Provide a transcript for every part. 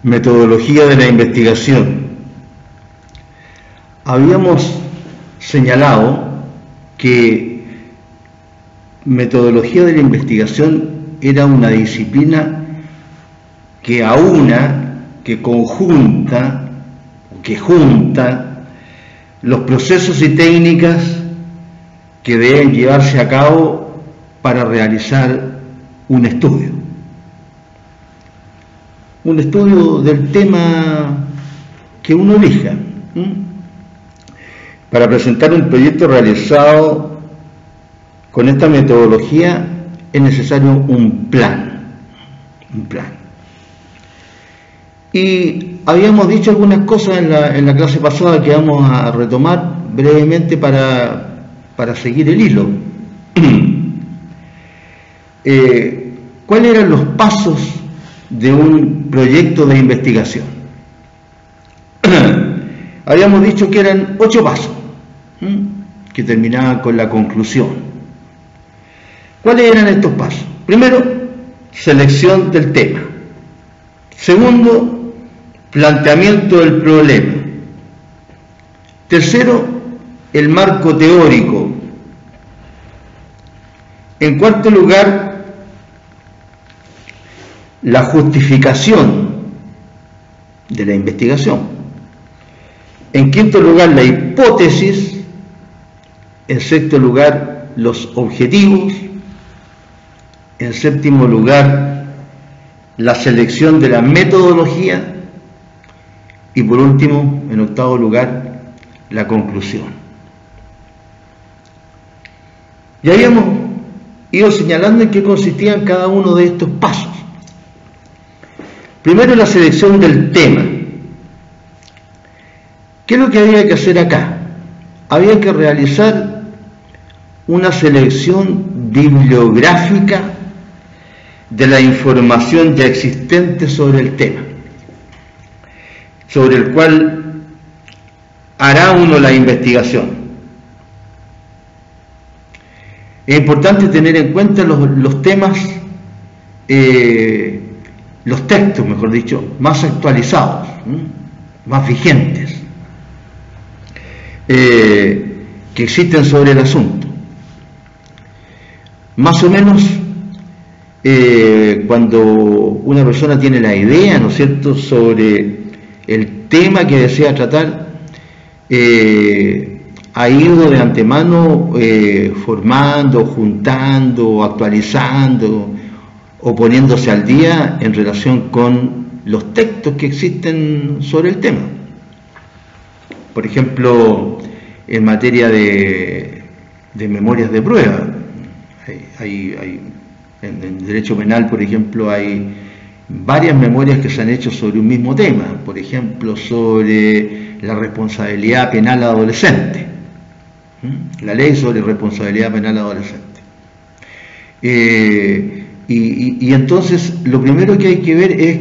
Metodología de la investigación. Habíamos señalado que metodología de la investigación era una disciplina que aúna, que conjunta, que junta los procesos y técnicas que deben llevarse a cabo para realizar un estudio. Un estudio del tema que uno elija. Para presentar un proyecto realizado con esta metodología es necesario un plan. Y habíamos dicho algunas cosas en la clase pasada que vamos a retomar brevemente para seguir el hilo. ¿Cuáles eran los pasos de un proyecto de investigación? Habíamos dicho que eran 8 pasos, que terminaban con la conclusión. ¿Cuáles eran estos pasos? Primero, selección del tema. Segundo, planteamiento del problema. Tercero, el marco teórico. En cuarto lugar, la justificación de la investigación. En quinto lugar, la hipótesis. En sexto lugar, los objetivos. En séptimo lugar, la selección de la metodología. Y por último, en octavo lugar, la conclusión. Ya habíamos ido señalando en qué consistían cada uno de estos pasos. Primero, la selección del tema. ¿Qué es lo que había que hacer acá? Había que realizar una selección bibliográfica de la información ya existente sobre el tema, sobre el cual hará uno la investigación. Es importante tener en cuenta los temas, los textos, mejor dicho, más actualizados, más vigentes, que existen sobre el asunto. Más o menos, cuando una persona tiene la idea, ¿no es cierto?, sobre el tema que desea tratar, ha ido de antemano formando, juntando, actualizando o poniéndose al día en relación con los textos que existen sobre el tema. Por ejemplo, en materia de memorias de prueba, en derecho penal, por ejemplo, hay varias memorias que se han hecho sobre un mismo tema, por ejemplo, sobre la responsabilidad penal adolescente, la ley sobre responsabilidad penal adolescente. Y entonces lo primero que hay que ver es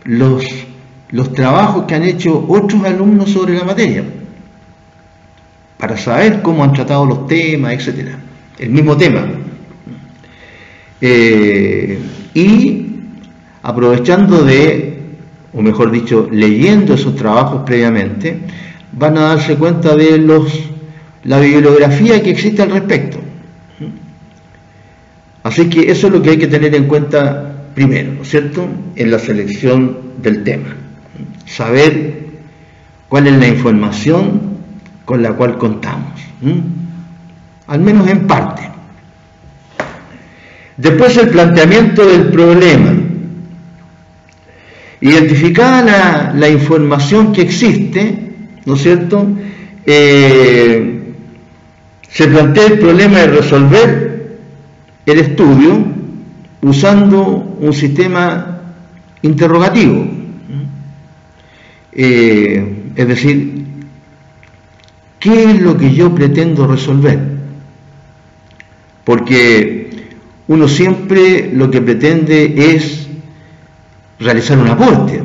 los trabajos que han hecho otros alumnos sobre la materia, para saber cómo han tratado los temas, etcétera, el mismo tema. Y aprovechando o mejor dicho, leyendo esos trabajos previamente, van a darse cuenta de la bibliografía que existe al respecto. Así que eso es lo que hay que tener en cuenta primero, ¿no es cierto?, en la selección del tema. Saber cuál es la información con la cual contamos, al menos en parte. Después, el planteamiento del problema. Identificada la información que existe, ¿no es cierto?, se plantea el problema de resolver el estudio usando un sistema interrogativo. Es decir, ¿qué es lo que yo pretendo resolver? Porque uno siempre lo que pretende es realizar un aporte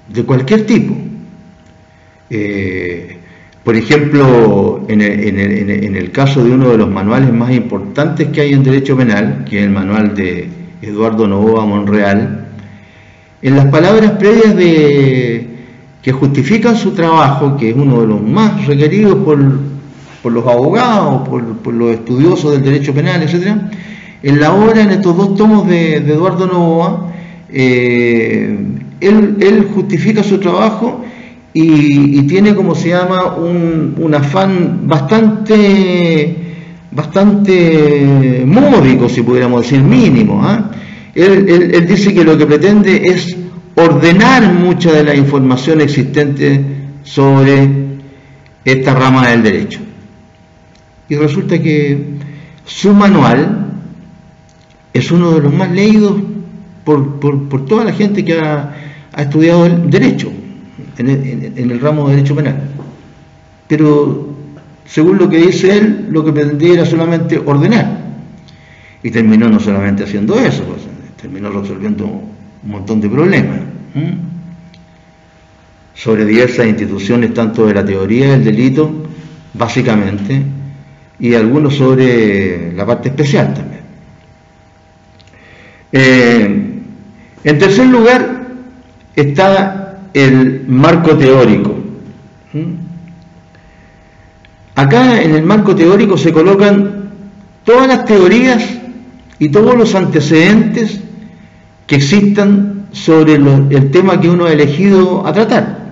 de cualquier tipo. Por ejemplo, en el caso de uno de los manuales más importantes que hay en derecho penal, que es el manual de Eduardo Novoa Monreal, en las palabras previas que justifican su trabajo, que es uno de los más requeridos por los abogados, por los estudiosos del derecho penal, etc., en la obra, en estos 2 tomos de Eduardo Novoa, él justifica su trabajo y tiene, como se llama, un afán bastante módico, si pudiéramos decir, mínimo. Él dice que lo que pretende es ordenar mucha de la información existente sobre esta rama del derecho. Y resulta que su manual es uno de los más leídos por toda la gente que ha estudiado el derecho, en el ramo de derecho penal. Pero, según lo que dice él, lo que pretendía era solamente ordenar. Y terminó no solamente haciendo eso, pues, terminó resolviendo un montón de problemas sobre diversas instituciones, tanto de la teoría del delito, básicamente, y algunos sobre la parte especial también. En tercer lugar está el marco teórico. Acá en el marco teórico se colocan todas las teorías y todos los antecedentes que existan sobre el tema que uno ha elegido a tratar.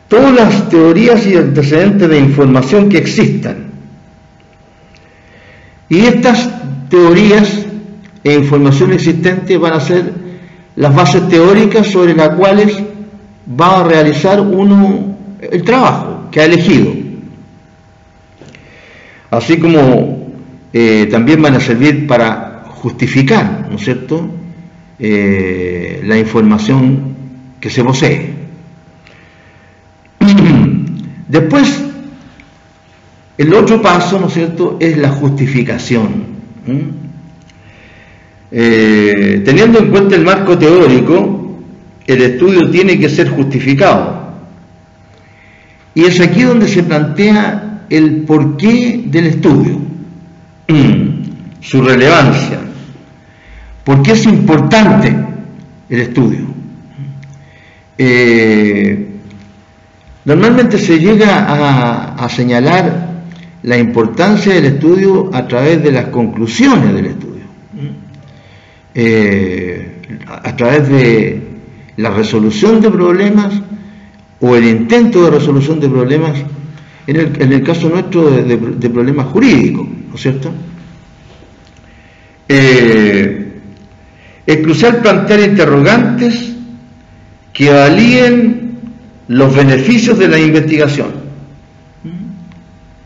Todas las teorías y antecedentes de información que existan. Y estas teorías e información existente van a ser las bases teóricas sobre las cuales va a realizar uno el trabajo que ha elegido. Así como también van a servir para justificar, ¿no es cierto?, la información que se posee. Después, el otro paso, ¿no es cierto?, es la justificación. Teniendo en cuenta el marco teórico, el estudio tiene que ser justificado. Y es aquí donde se plantea el porqué del estudio, su relevancia, por qué es importante el estudio. Normalmente se llega a señalar la importancia del estudio a través de las conclusiones del estudio. A través de la resolución de problemas o el intento de resolución de problemas, en el caso nuestro de problemas jurídicos, ¿no es cierto? Es crucial plantear interrogantes que valíen los beneficios de la investigación,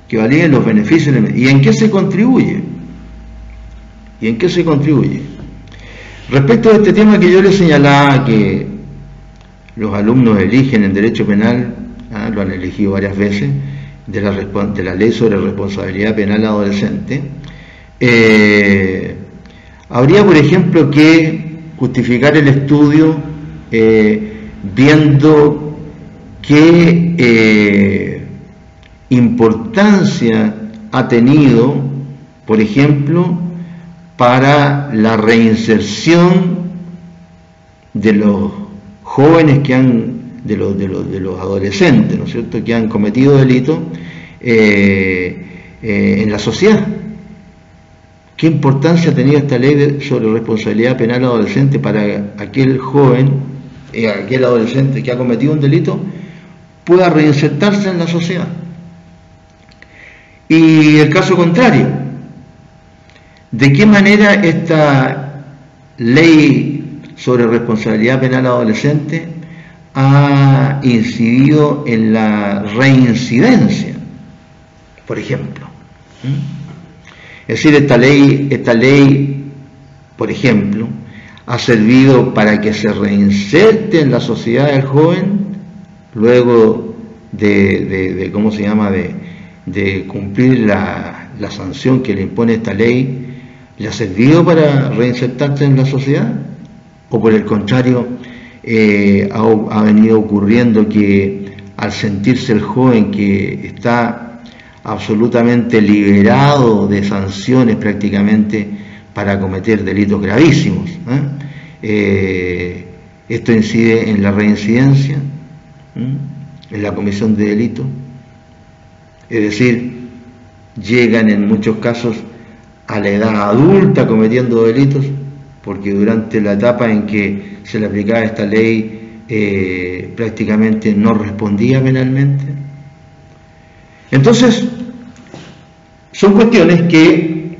que valíen los beneficios y en qué se contribuye, Respecto a este tema que yo les señalaba, que los alumnos eligen en derecho penal, lo han elegido varias veces, de la ley sobre responsabilidad penal adolescente, habría, por ejemplo, que justificar el estudio viendo qué importancia ha tenido, por ejemplo, para la reinserción de los jóvenes de los adolescentes, ¿no es cierto?, que han cometido delitos en la sociedad. ¿Qué importancia ha tenido esta ley sobre responsabilidad penal adolescente para aquel joven, aquel adolescente que ha cometido un delito, pueda reinsertarse en la sociedad? Y el caso contrario, ¿de qué manera esta ley sobre responsabilidad penal adolescente ha incidido en la reincidencia, por ejemplo? Es decir, esta ley, por ejemplo, ha servido para que se reinserte en la sociedad el joven luego de ¿cómo se llama?, de cumplir la sanción que le impone esta ley. ¿Le ha servido para reinsertarse en la sociedad? ¿O por el contrario, ha venido ocurriendo que al sentirse el joven que está absolutamente liberado de sanciones prácticamente para cometer delitos gravísimos, Esto incide en la reincidencia, en la comisión de delitos, es decir, llegan en muchos casos a la edad adulta cometiendo delitos, porque durante la etapa en que se le aplicaba esta ley prácticamente no respondía penalmente. Entonces, son cuestiones que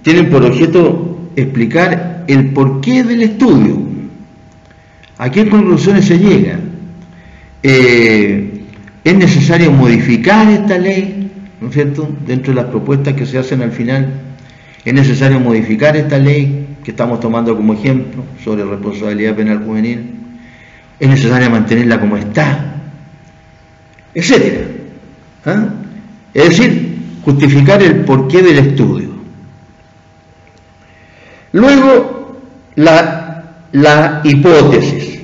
tienen por objeto explicar el porqué del estudio, a qué conclusiones se llega. Es necesario modificar esta ley, ¿no es cierto?, dentro de las propuestas que se hacen al final. Es necesario modificar esta ley que estamos tomando como ejemplo sobre responsabilidad penal juvenil. Es necesario mantenerla como está, etcétera. Es decir, justificar el porqué del estudio. Luego, la hipótesis.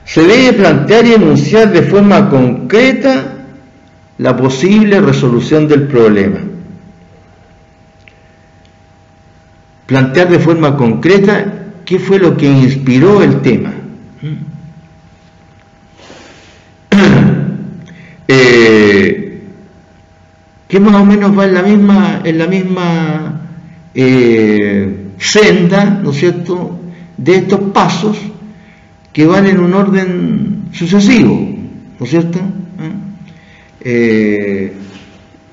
Se debe plantear y enunciar de forma concreta la posible resolución del problema. Plantear de forma concreta qué fue lo que inspiró el tema. Que más o menos va en la misma senda, ¿no es cierto?, de estos pasos que van en un orden sucesivo, ¿no es cierto?,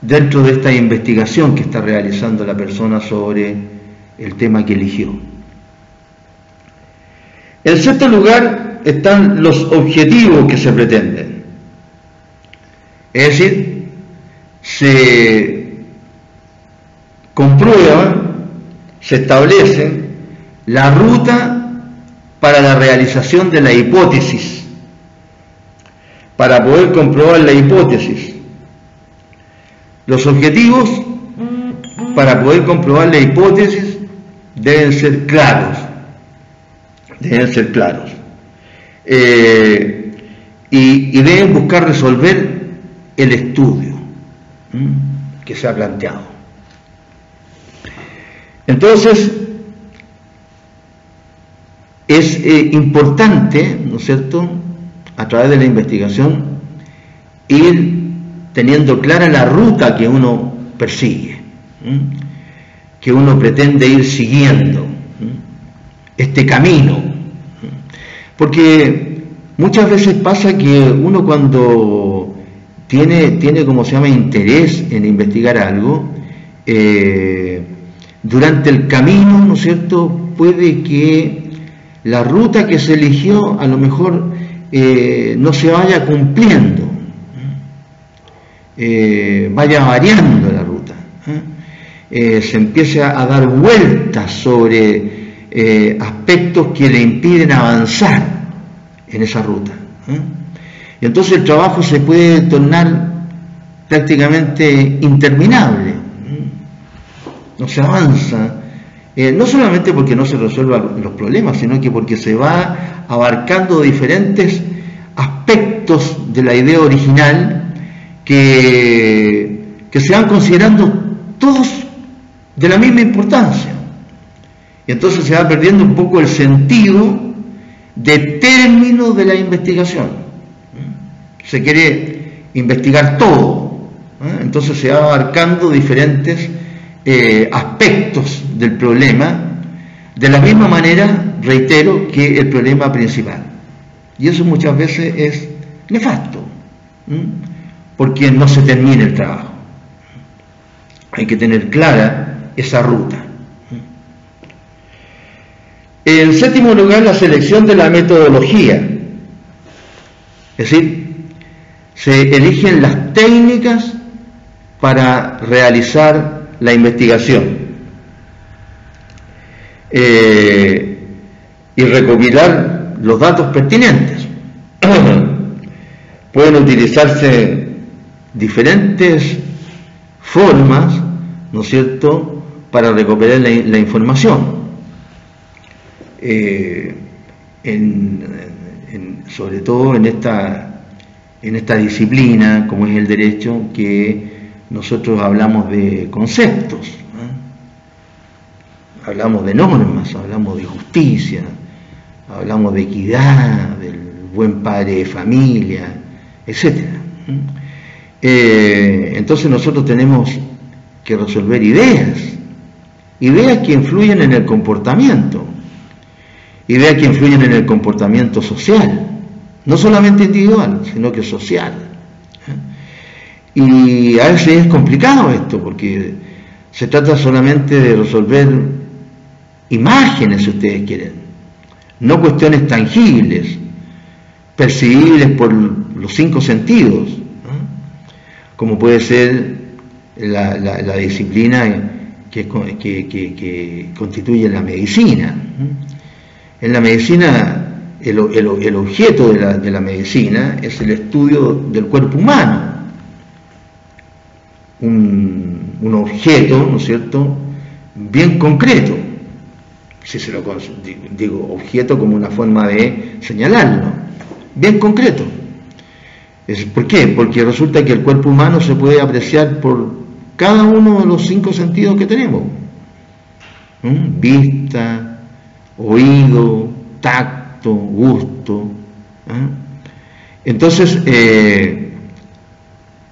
dentro de esta investigación que está realizando la persona sobre el tema que eligió. En sexto lugar están los objetivos que se pretenden, es decir, se comprueba, se establece la ruta para la realización de la hipótesis, para poder comprobar la hipótesis. Los objetivos para poder comprobar la hipótesis deben ser claros, y deben buscar resolver el estudio que se ha planteado. Entonces, es importante, ¿no es cierto?, a través de la investigación, ir teniendo clara la ruta que uno persigue, que uno pretende ir siguiendo, este camino. Porque muchas veces pasa que uno, cuando tiene como se llama, interés en investigar algo, durante el camino, ¿no es cierto?, puede que la ruta que se eligió a lo mejor no se vaya cumpliendo, vaya variando la ruta, se empiece a dar vueltas sobre aspectos que le impiden avanzar en esa ruta, y entonces el trabajo se puede tornar prácticamente interminable, no se avanza, no solamente porque no se resuelvan los problemas, sino que porque se va abarcando diferentes aspectos de la idea original que se van considerando todos de la misma importancia, y entonces se va perdiendo un poco el sentido de término de la investigación. Se quiere investigar todo, entonces se va abarcando diferentes aspectos del problema, de la misma manera, reitero, que el problema principal. Y eso muchas veces es nefasto, porque no se termina el trabajo. Hay que tener clara esa ruta. En séptimo lugar, la selección de la metodología. Es decir, se eligen las técnicas para realizar la investigación y recopilar los datos pertinentes. Pueden utilizarse diferentes formas, ¿no es cierto?, para recopilar la información, sobre todo en esta disciplina como es el derecho, que nosotros hablamos de conceptos. hablamos de normas, hablamos de justicia, hablamos de equidad, del buen padre de familia, etc. Entonces nosotros tenemos que resolver ideas que influyen en el comportamiento, ideas que influyen en el comportamiento social, no solamente individual, sino que social. Y a veces es complicado esto, porque se trata solamente de resolver imágenes, si ustedes quieren, no cuestiones tangibles, percibibles por los 5 sentidos, ¿no? Como puede ser la disciplina que constituye la medicina. En la medicina, el objeto de la medicina es el estudio del cuerpo humano, un objeto, ¿no es cierto?, bien concreto, si se lo digo objeto como una forma de señalarlo, bien concreto. ¿Por qué? Porque resulta que el cuerpo humano se puede apreciar por cada uno de los 5 sentidos que tenemos: vista, oído, tacto, gusto. Entonces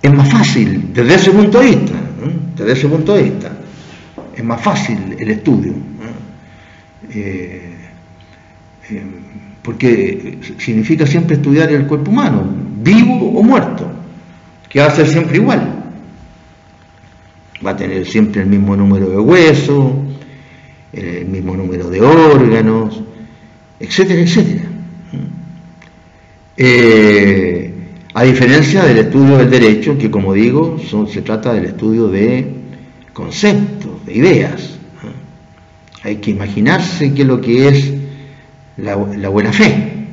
es más fácil desde ese punto de vista, es más fácil el estudio, porque significa siempre estudiar el cuerpo humano, vivo o muerto, que va a ser siempre igual, va a tener siempre el mismo número de huesos, el mismo número de órganos, etcétera, etcétera. A diferencia del estudio del derecho, que, como digo, se trata del estudio de conceptos, de ideas. Hay que imaginarse qué es lo que es la buena fe.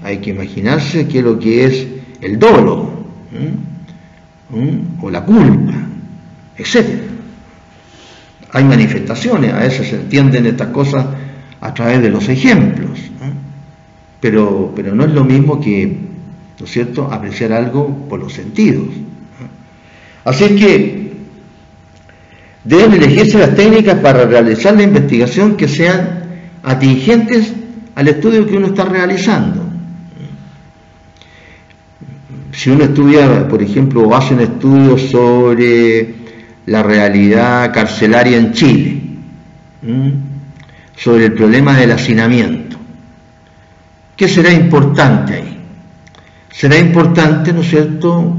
Hay que imaginarse qué es lo que es el dolo, o la culpa, etc. Hay manifestaciones, a veces se entienden estas cosas a través de los ejemplos, pero no es lo mismo que, ¿no es cierto?, apreciar algo por los sentidos. Así es que deben elegirse las técnicas para realizar la investigación que sean atingentes al estudio que uno está realizando. Si uno estudia, por ejemplo, o hace un estudio sobre la realidad carcelaria en Chile, sobre el problema del hacinamiento, ¿qué será importante ahí? Será importante, ¿no es cierto?,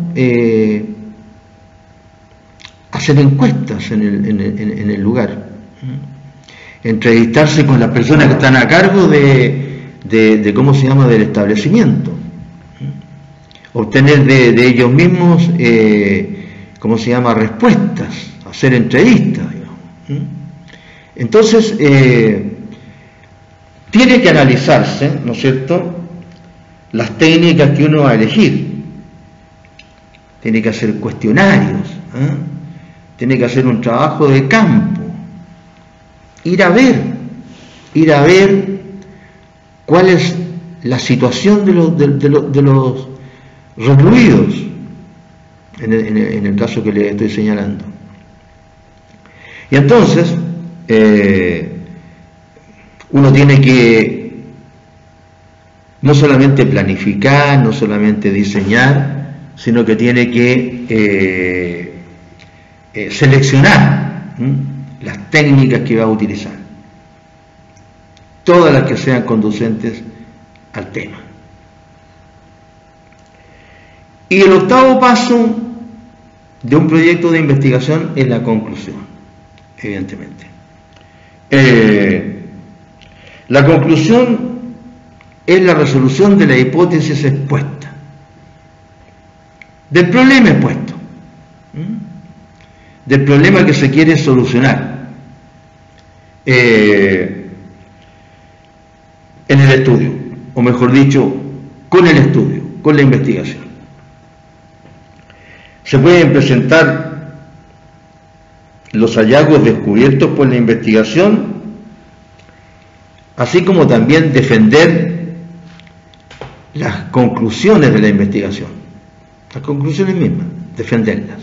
hacer encuestas en el lugar, entrevistarse con las personas que están a cargo de ¿cómo se llama?, del establecimiento, obtener de ellos mismos, ¿cómo se llama?, respuestas, hacer entrevistas, digamos. Entonces, tiene que analizarse, ¿no es cierto?, las técnicas que uno va a elegir. Tiene que hacer cuestionarios, tiene que hacer un trabajo de campo, ir a ver cuál es la situación de los recluidos, en el caso que les estoy señalando. Y entonces uno tiene que no solamente planificar, no solamente diseñar, sino que tiene que seleccionar las técnicas que va a utilizar, todas las que sean conducentes al tema. Y el octavo paso de un proyecto de investigación es la conclusión, evidentemente. La conclusión es la resolución de la hipótesis expuesta, del problema expuesto, del problema que se quiere solucionar en el estudio, o mejor dicho, con el estudio, con la investigación. Se pueden presentar los hallazgos descubiertos por la investigación, así como también defender las conclusiones de la investigación, las conclusiones mismas, defenderlas.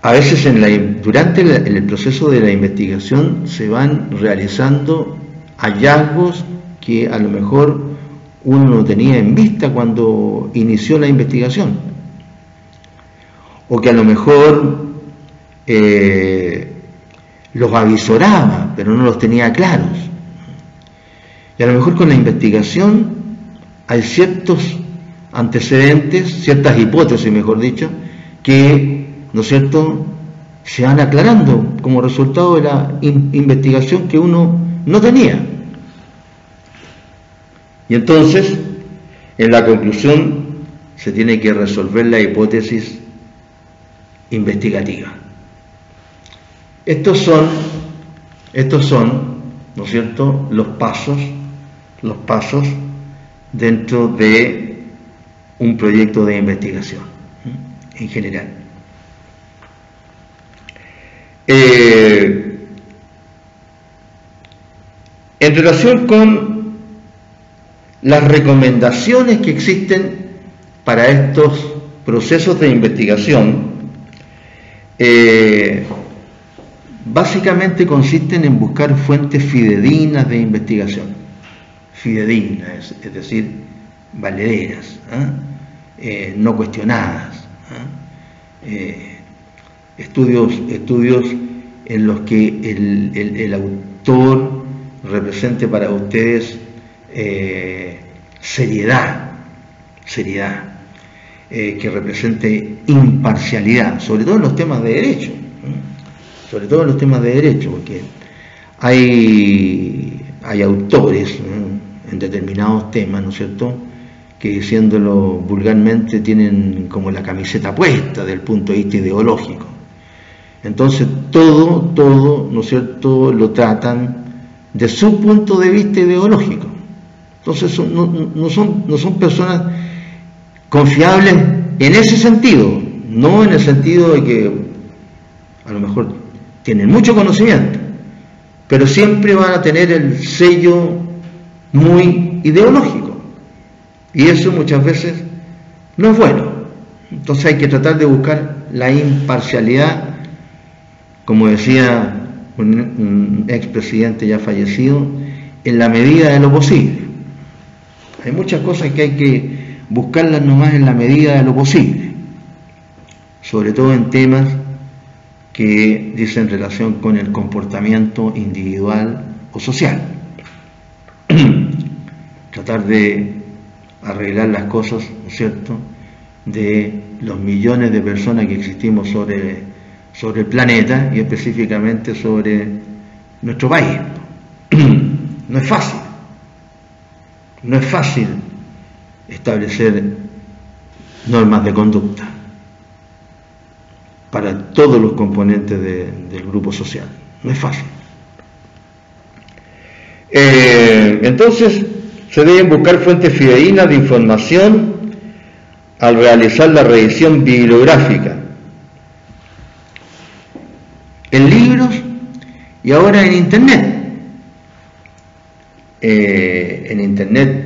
a veces durante el proceso de la investigación se van realizando hallazgos que a lo mejor uno no tenía en vista cuando inició la investigación, o que a lo mejor los avisoraba, pero no los tenía claros. Y a lo mejor con la investigación hay ciertos antecedentes, ciertas hipótesis, mejor dicho, que, ¿no es cierto?, se van aclarando como resultado de la investigación que uno no tenía. Y entonces, en la conclusión, se tiene que resolver la hipótesis investigativa. Estos son, ¿no es cierto?, los pasos dentro de un proyecto de investigación, en general. En relación con las recomendaciones que existen para estos procesos de investigación, básicamente consisten en buscar fuentes fidedignas de investigación, fidedignas, es decir, valederas, no cuestionadas, estudios en los que el autor represente para ustedes seriedad, que represente imparcialidad, sobre todo en los temas de derecho, porque hay autores en determinados temas, ¿no es cierto?, que, diciéndolo vulgarmente, tienen como la camiseta puesta desde el punto de vista ideológico. Entonces todo, ¿no es cierto?, lo tratan de su punto de vista ideológico. Entonces no son personas confiables en ese sentido, no en el sentido de que a lo mejor tienen mucho conocimiento, pero siempre van a tener el sello muy ideológico, y eso muchas veces no es bueno. Entonces hay que tratar de buscar la imparcialidad, como decía un expresidente ya fallecido, en la medida de lo posible. Hay muchas cosas que hay que buscarlas nomás en la medida de lo posible, sobre todo en temas que dicen relación con el comportamiento individual o social. Tratar de arreglar las cosas, ¿no es cierto?, de los millones de personas que existimos sobre el planeta, y específicamente sobre nuestro país. No es fácil establecer normas de conducta para todos los componentes del grupo social. No es fácil. Entonces, se deben buscar fuentes fidedignas de información al realizar la revisión bibliográfica, en libros y ahora en Internet. En Internet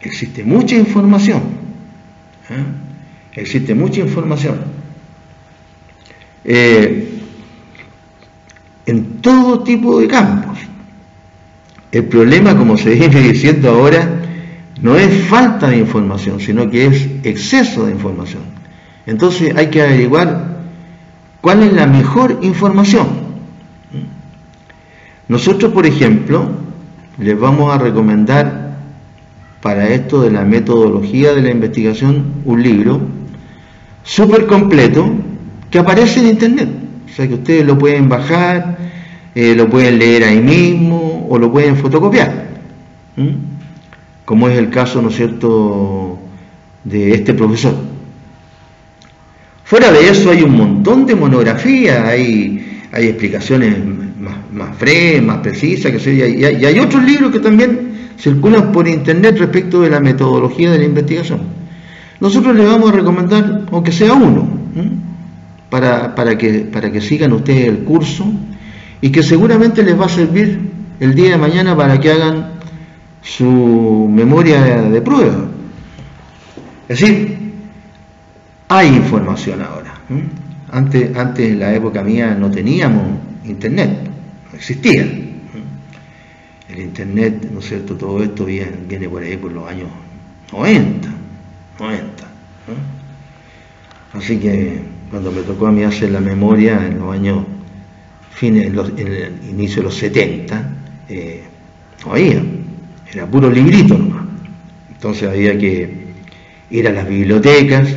existe mucha información, en todo tipo de campos. El problema, como se viene diciendo ahora, no es falta de información, sino que es exceso de información. Entonces hay que averiguar cuál es la mejor información. Nosotros, por ejemplo, les vamos a recomendar para esto de la metodología de la investigación un libro súper completo que aparece en Internet. O sea que ustedes lo pueden bajar, lo pueden leer ahí mismo o lo pueden fotocopiar, como es el caso, ¿no es cierto?, de este profesor. Fuera de eso hay un montón de monografías, hay explicaciones más breves, más precisas, y hay otros libros que también circulan por Internet respecto de la metodología de la investigación. Nosotros les vamos a recomendar, aunque sea uno, para que sigan ustedes el curso, y que seguramente les va a servir el día de mañana para que hagan su memoria de prueba. Es decir, hay información ahora, Antes en la época mía no teníamos internet, no existía. El internet, ¿no es cierto? Todo esto viene por ahí por los años 90, ¿no? Así que cuando me tocó a mí hacer la memoria en los años en el inicio de los 70, no había, era puro librito nomás. Entonces había que ir a las bibliotecas,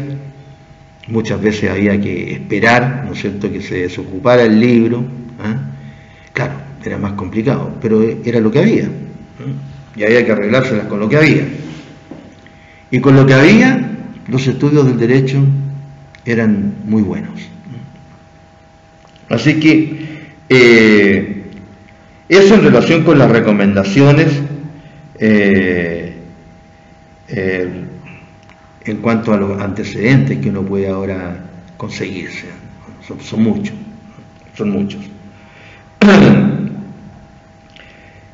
muchas veces había que esperar, ¿no es cierto?, que se desocupara el libro. Claro, era más complicado, pero era lo que había, y había que arreglárselas con lo que había. Y con lo que había, los estudios del derecho eran muy buenos. Así que eso en relación con las recomendaciones en cuanto a los antecedentes que uno puede ahora conseguirse. Son muchos.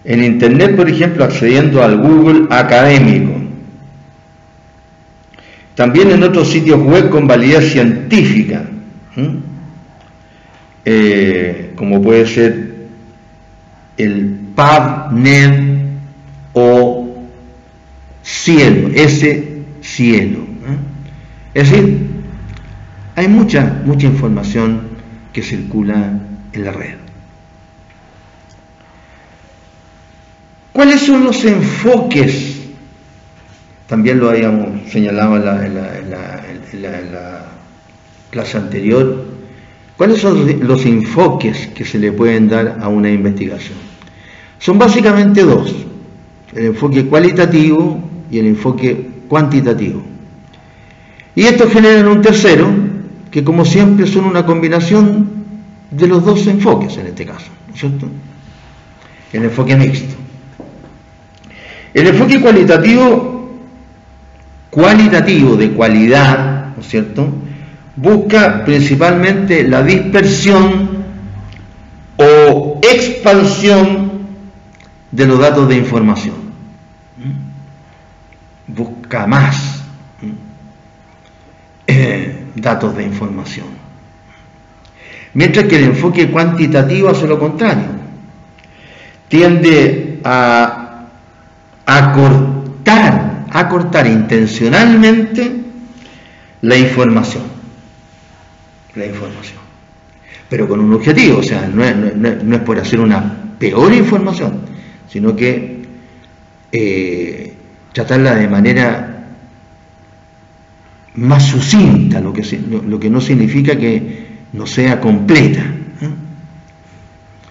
En internet, por ejemplo, accediendo al Google académico, también en otros sitios web con validez científica, como puede ser el PubMed o Cielo, Cielo. Es decir, hay mucha información que circula en la red. ¿Cuáles son los enfoques? También lo habíamos señalado en la clase anterior. ¿Cuáles son los enfoques que se le pueden dar a una investigación? Son básicamente dos: el enfoque cualitativo y el enfoque cuantitativo. Y estos generan un tercero, que como siempre son una combinación de los dos enfoques en este caso, ¿no es cierto? El enfoque mixto. El enfoque cualitativo de cualidad, ¿no es cierto?, busca principalmente la dispersión o expansión de los datos de información. Busca más datos de información. Mientras que el enfoque cuantitativo hace lo contrario. Tiende a acortar intencionalmente la información, pero con un objetivo. O sea, no es por hacer una peor información, sino que tratarla de manera más sucinta, lo que no significa que no sea completa.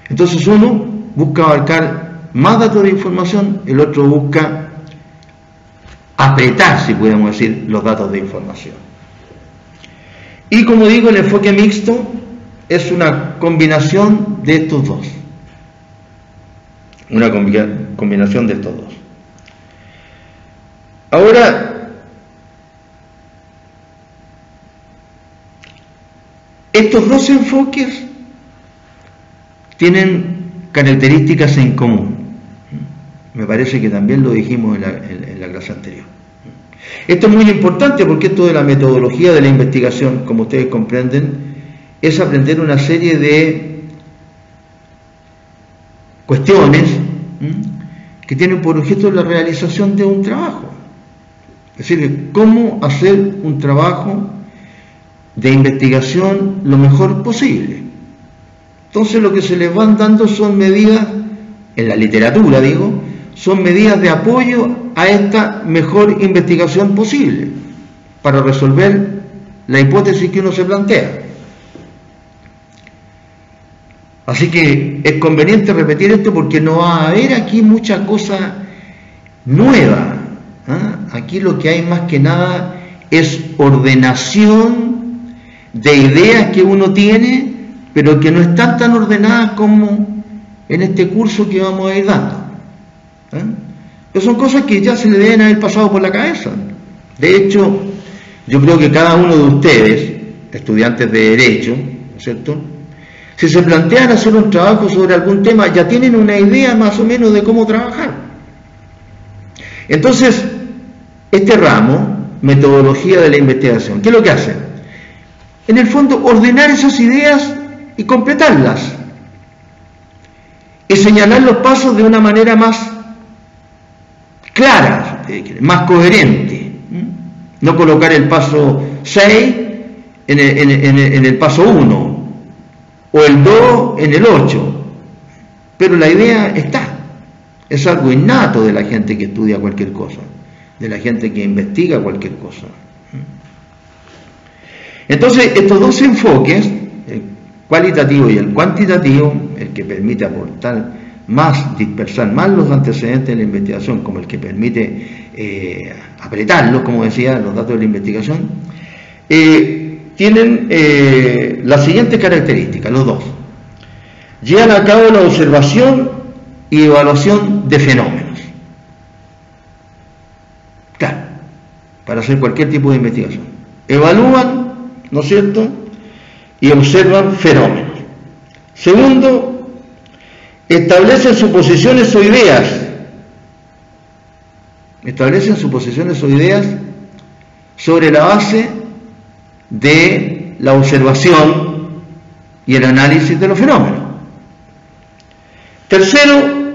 Entonces uno busca abarcar más datos de información, el otro busca apretar, si podemos decir, los datos de información. Y como digo, el enfoque mixto es una combinación de estos dos. Una combinación de estos dos. Ahora, estos dos enfoques tienen características en común. Me parece que también lo dijimos en la clase anterior. Esto es muy importante porque esto de la metodología de la investigación, como ustedes comprenden, es aprender una serie de cuestiones que tienen por objeto la realización de un trabajo. Es decir, cómo hacer un trabajo de investigación lo mejor posible. Entonces lo que se les van dando son medidas, en la literatura digo, son medidas de apoyo a esta mejor investigación posible para resolver la hipótesis que uno se plantea. Así que es conveniente repetir esto porque no va a haber aquí mucha cosa nueva. Aquí lo que hay más que nada es ordenación de ideas que uno tiene, pero que no están tan ordenadas como en este curso que vamos a ir dando. Pero son cosas que ya se le deben haber pasado por la cabeza. De hecho, yo creo que cada uno de ustedes, estudiantes de Derecho, ¿no es cierto?, si se plantean hacer un trabajo sobre algún tema, ya tienen una idea más o menos de cómo trabajar. Entonces, este ramo, metodología de la investigación, ¿qué es lo que hace? en el fondo, ordenar esas ideas y completarlas, y señalar los pasos de una manera más clara, más coherente. No colocar el paso 6 en el paso 1, o el 2 en el 8, pero la idea está. Es algo innato de la gente que estudia cualquier cosa, de la gente que investiga cualquier cosa. Entonces, estos dos enfoques, el cualitativo y el cuantitativo, el que permite aportar más, dispersar más los antecedentes de la investigación, como el que permite apretarlos, como decía, los datos de la investigación, tienen las siguientes características, los dos. Llevan a cabo la observación y evaluación de fenómenos. Claro, para hacer cualquier tipo de investigación. Evalúan, ¿no es cierto?, y observan fenómenos. Segundo, establecen suposiciones o ideas. Establecen suposiciones o ideas sobre la base de la observación y el análisis de los fenómenos. Tercero,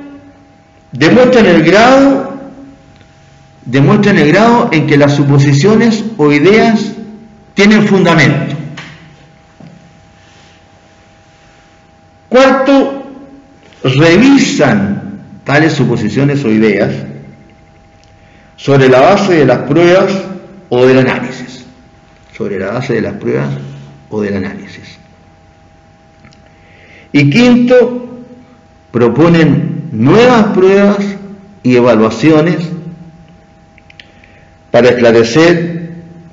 demuestran el grado en que las suposiciones o ideas tienen fundamento. Cuarto, revisan tales suposiciones o ideas sobre la base de las pruebas o del análisis. Sobre la base de las pruebas o del análisis. Y quinto, proponen nuevas pruebas y evaluaciones para esclarecer,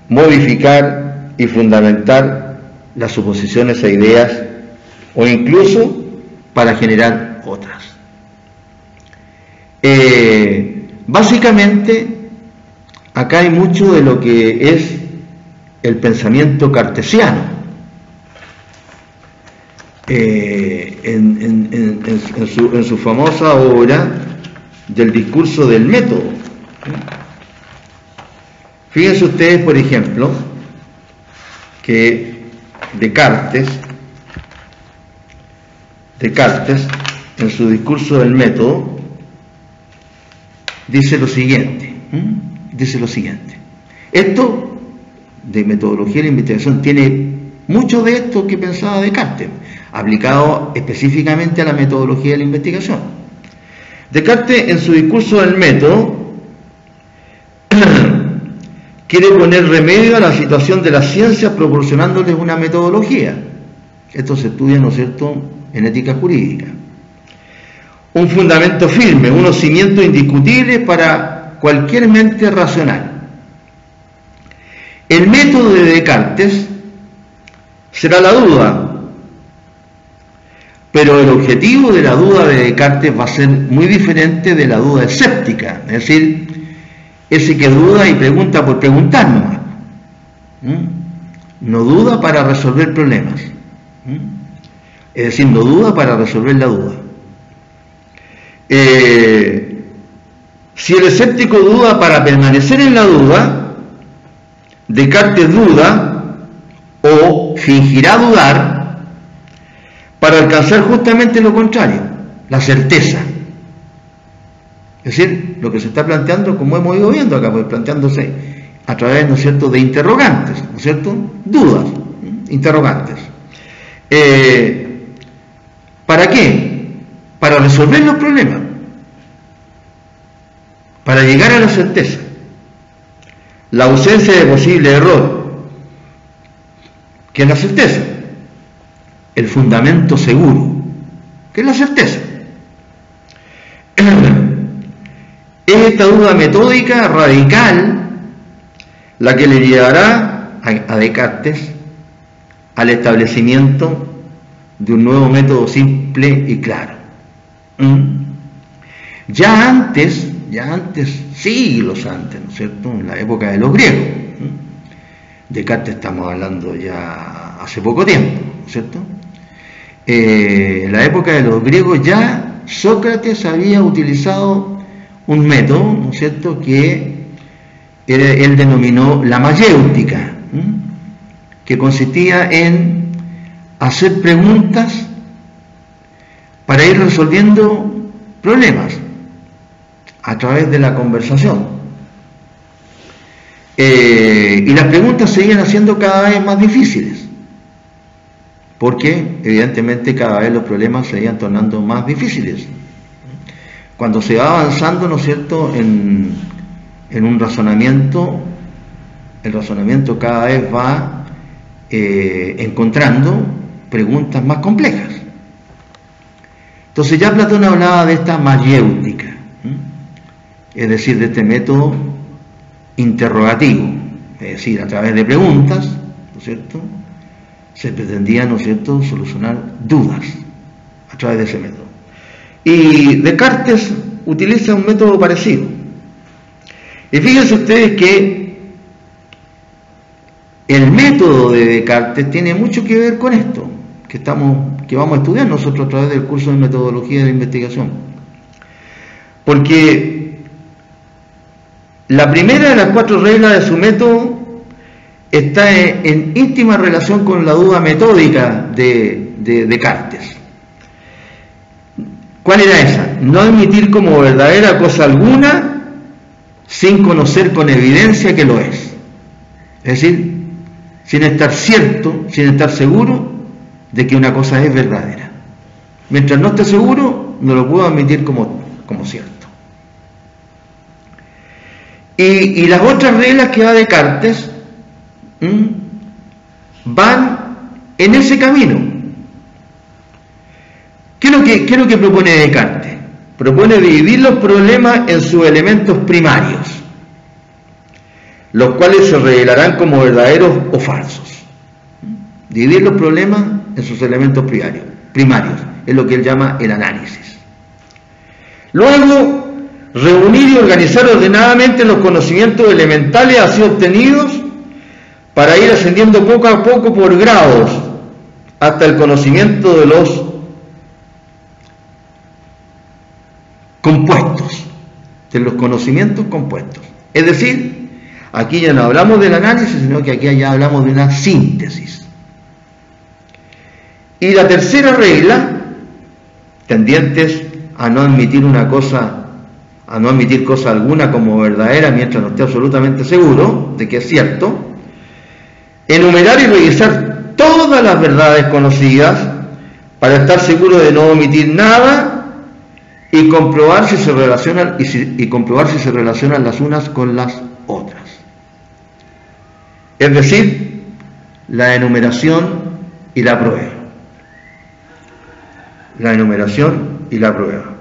modificar y fundamentar las suposiciones e ideas, o incluso para generar otras. Básicamente, acá hay mucho de lo que es el pensamiento cartesiano. En su famosa obra del discurso del método. Fíjense ustedes, por ejemplo, que Descartes, en su discurso del método, dice lo siguiente. Esto de metodología de la investigación tiene mucho de esto que pensaba Descartes, aplicado específicamente a la metodología de la investigación. Descartes, en su discurso del método, quiere poner remedio a la situación de las ciencias proporcionándoles una metodología. Esto se estudia, ¿no es cierto?, en ética jurídica. Un fundamento firme, unos cimientos indiscutibles para cualquier mente racional. El método de Descartes será la duda, pero el objetivo de la duda de Descartes va a ser muy diferente de la duda escéptica, es decir, ese que duda y pregunta por preguntar nomás. No duda para resolver problemas, es decir, no duda para resolver la duda. Si el escéptico duda para permanecer en la duda, Descartes duda o fingirá dudar para alcanzar justamente lo contrario, la certeza. Es decir, lo que se está planteando, como hemos ido viendo acá, pues planteándose a través, ¿no es cierto?, de interrogantes, ¿no es cierto?, dudas, interrogantes. ¿Para qué? Para resolver los problemas, para llegar a la certeza. La ausencia de posible error, que es la certeza. El fundamento seguro, que es la certeza. Es esta duda metódica radical la que le llevará a Descartes al establecimiento de un nuevo método simple y claro. Ya antes, siglos antes, ¿no es cierto?, en la época de los griegos. Descartes estamos hablando ya hace poco tiempo, ¿no es cierto? En la época de los griegos ya Sócrates había utilizado un método, ¿no es cierto?, que él denominó la mayéutica, que consistía en hacer preguntas para ir resolviendo problemas a través de la conversación. Y las preguntas se iban haciendo cada vez más difíciles, porque evidentemente cada vez los problemas se iban tornando más difíciles. Cuando se va avanzando, ¿no es cierto?, en un razonamiento, el razonamiento cada vez va encontrando preguntas más complejas. Entonces ya Platón hablaba de esta mayéutica, es decir, de este método interrogativo, es decir, a través de preguntas, ¿no es cierto?, se pretendía, ¿no es cierto?, solucionar dudas a través de ese método. Y Descartes utiliza un método parecido. Y fíjense ustedes que el método de Descartes tiene mucho que ver con esto que vamos a estudiar nosotros a través del curso de metodología de la investigación. Porque la primera de las 4 reglas de su método está en íntima relación con la duda metódica de Descartes. ¿Cuál era esa? No admitir como verdadera cosa alguna sin conocer con evidencia que lo es. Es decir, sin estar cierto, sin estar seguro de que una cosa es verdadera. Mientras no esté seguro, no lo puedo admitir como cierto. Y las otras reglas que da Descartes van en ese camino. ¿Qué es lo que propone Descartes? Propone dividir los problemas en sus elementos primarios, los cuales se revelarán como verdaderos o falsos. Dividir los problemas en sus elementos primarios, es lo que él llama el análisis. Luego, reunir y organizar ordenadamente los conocimientos elementales así obtenidos para ir ascendiendo poco a poco por grados hasta el conocimiento de los compuestos, de los conocimientos compuestos. Es decir, aquí ya no hablamos del análisis, sino que aquí ya hablamos de una síntesis. Y la tercera regla, tendientes a no admitir cosa alguna como verdadera mientras no esté absolutamente seguro de que es cierto, enumerar y revisar todas las verdades conocidas para estar seguro de no omitir nada y comprobar si se relacionan las unas con las otras. Es decir, la enumeración y la prueba. La enumeración y la prueba.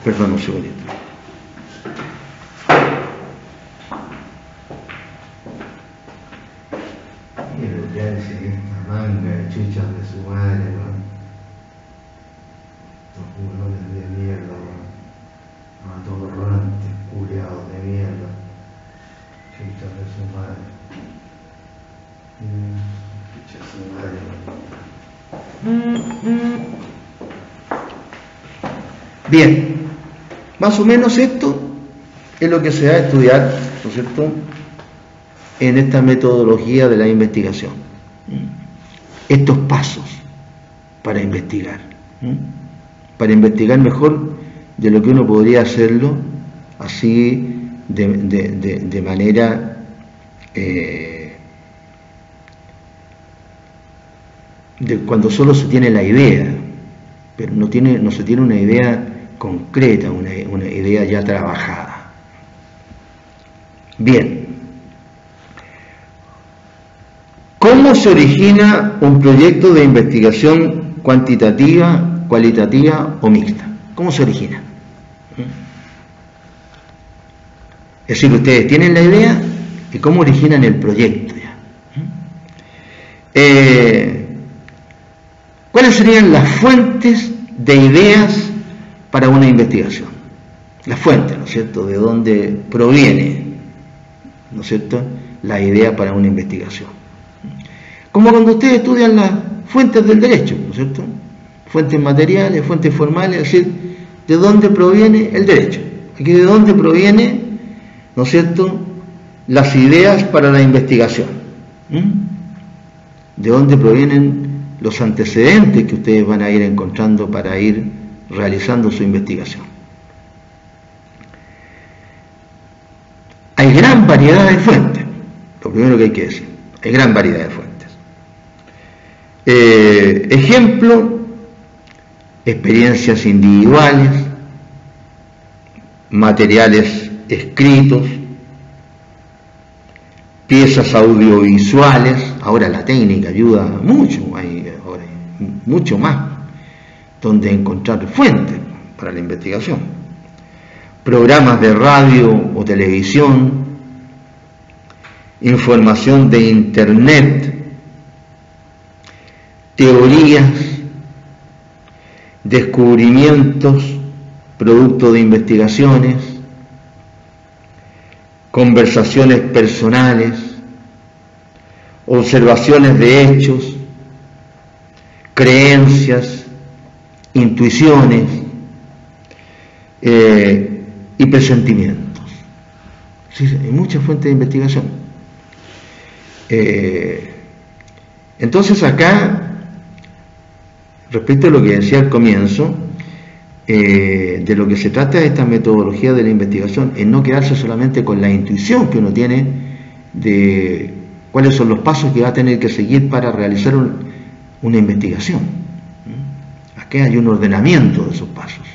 Perdón un segundito. Ya esta manga de chuchas de su madre, ¿no? Estos jugones de mierda, ¿no? Atorrantes, culiados de mierda. Chuchas de su madre. Chuchas de su madre, ¿no? Bien, más o menos esto es lo que se va a estudiar, ¿no es cierto?, en esta metodología de la investigación. Estos pasos para investigar mejor de lo que uno podría hacerlo así de manera cuando solo se tiene la idea, pero no se tiene una idea concreta, una idea ya trabajada. Bien. ¿Cómo se origina un proyecto de investigación cuantitativa, cualitativa o mixta? ¿Cómo se origina? Es decir, ustedes tienen la idea y cómo originan el proyecto ya. ¿Cuáles serían las fuentes de ideas para una investigación? Las fuentes, ¿no es cierto?, de dónde proviene, ¿no es cierto?, la idea para una investigación. Como cuando ustedes estudian las fuentes del derecho, ¿no es cierto? Fuentes materiales, fuentes formales, es decir, de dónde proviene el derecho. Aquí de dónde proviene, ¿no es cierto?, las ideas para la investigación. De dónde provienen los antecedentes que ustedes van a ir encontrando para ir realizando su investigación. Hay gran variedad de fuentes, lo primero que hay que decir, hay gran variedad de fuentes. Ejemplo, experiencias individuales, materiales escritos, piezas audiovisuales. Ahora la técnica ayuda mucho, hay ahora mucho más donde encontrar fuentes para la investigación. Programas de radio o televisión, información de internet, teorías, descubrimientos, producto de investigaciones, conversaciones personales, observaciones de hechos, creencias, intuiciones y presentimientos. Sí, hay muchas fuentes de investigación. Entonces acá, respecto a lo que decía al comienzo, de lo que se trata de esta metodología de la investigación es no quedarse solamente con la intuición que uno tiene de cuáles son los pasos que va a tener que seguir para realizar una investigación. Aquí hay un ordenamiento de esos pasos.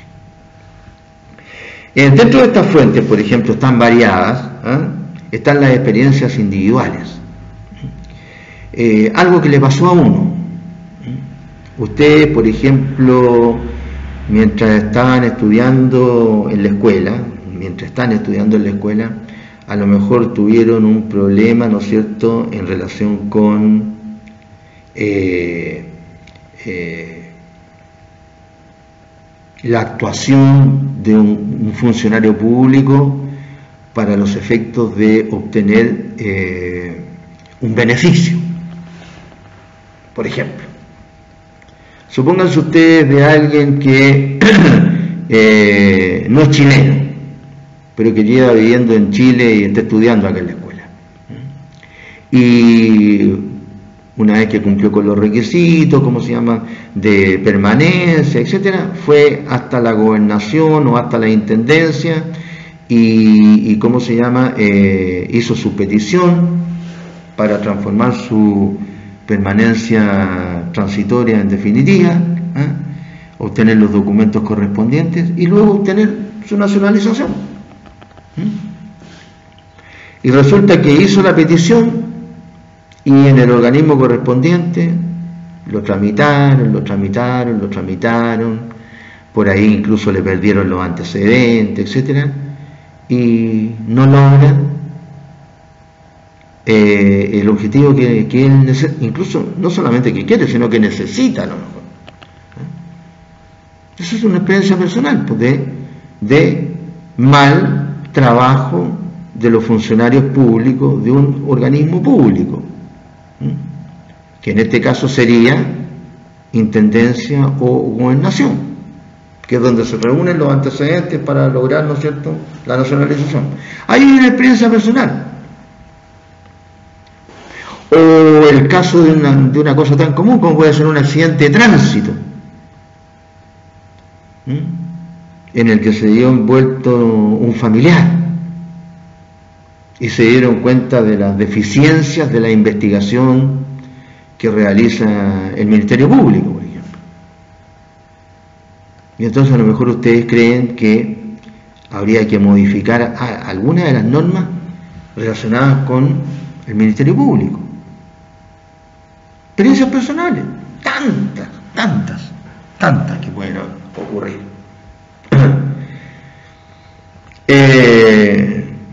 Dentro de estas fuentes, por ejemplo, están variadas, están las experiencias individuales. Algo que le pasó a uno. Usted, por ejemplo, mientras estaban estudiando en la escuela, a lo mejor tuvieron un problema, ¿no es cierto?, en relación con la actuación de un funcionario público para los efectos de obtener un beneficio, por ejemplo. Supónganse ustedes de alguien que no es chileno, pero que lleva viviendo en Chile y está estudiando acá en la escuela. Y una vez que cumplió con los requisitos, de permanencia, etcétera, fue hasta la gobernación o hasta la intendencia y hizo su petición para transformar su permanencia transitoria en definitiva, obtener los documentos correspondientes y luego obtener su nacionalización. Y resulta que hizo la petición y en el organismo correspondiente lo tramitaron, por ahí incluso le perdieron los antecedentes, etcétera, y no logra el objetivo que él incluso no solamente que quiere, sino que necesita a lo mejor. Eso es una experiencia personal, pues, de mal trabajo de los funcionarios públicos de un organismo público, que en este caso sería intendencia o gobernación, que es donde se reúnen los antecedentes para lograr, ¿no es cierto?, la nacionalización. Hay una experiencia personal. O el caso de una cosa tan común como puede ser un accidente de tránsito, en el que se dio envuelto un familiar y se dieron cuenta de las deficiencias de la investigación que realiza el Ministerio Público, por ejemplo. Y entonces a lo mejor ustedes creen que habría que modificar algunas de las normas relacionadas con el Ministerio Público. Experiencias personales, tantas que pueden ocurrir.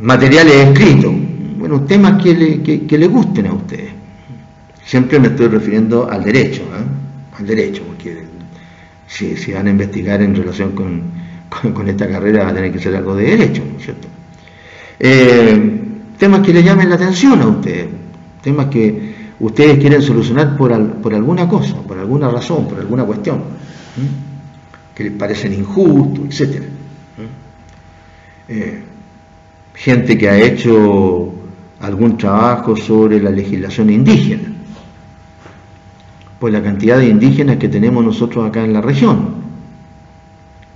Materiales escritos, bueno, temas que le gusten a ustedes. Siempre me estoy refiriendo al derecho, porque si van a investigar en relación con esta carrera va a tener que ser algo de derecho, ¿no es cierto? Temas que le llamen la atención a ustedes, temas que ustedes quieren solucionar por alguna cosa, por alguna razón, por alguna cuestión, que les parecen injustos, etcétera. gente que ha hecho algún trabajo sobre la legislación indígena, pues la cantidad de indígenas que tenemos nosotros acá en la región,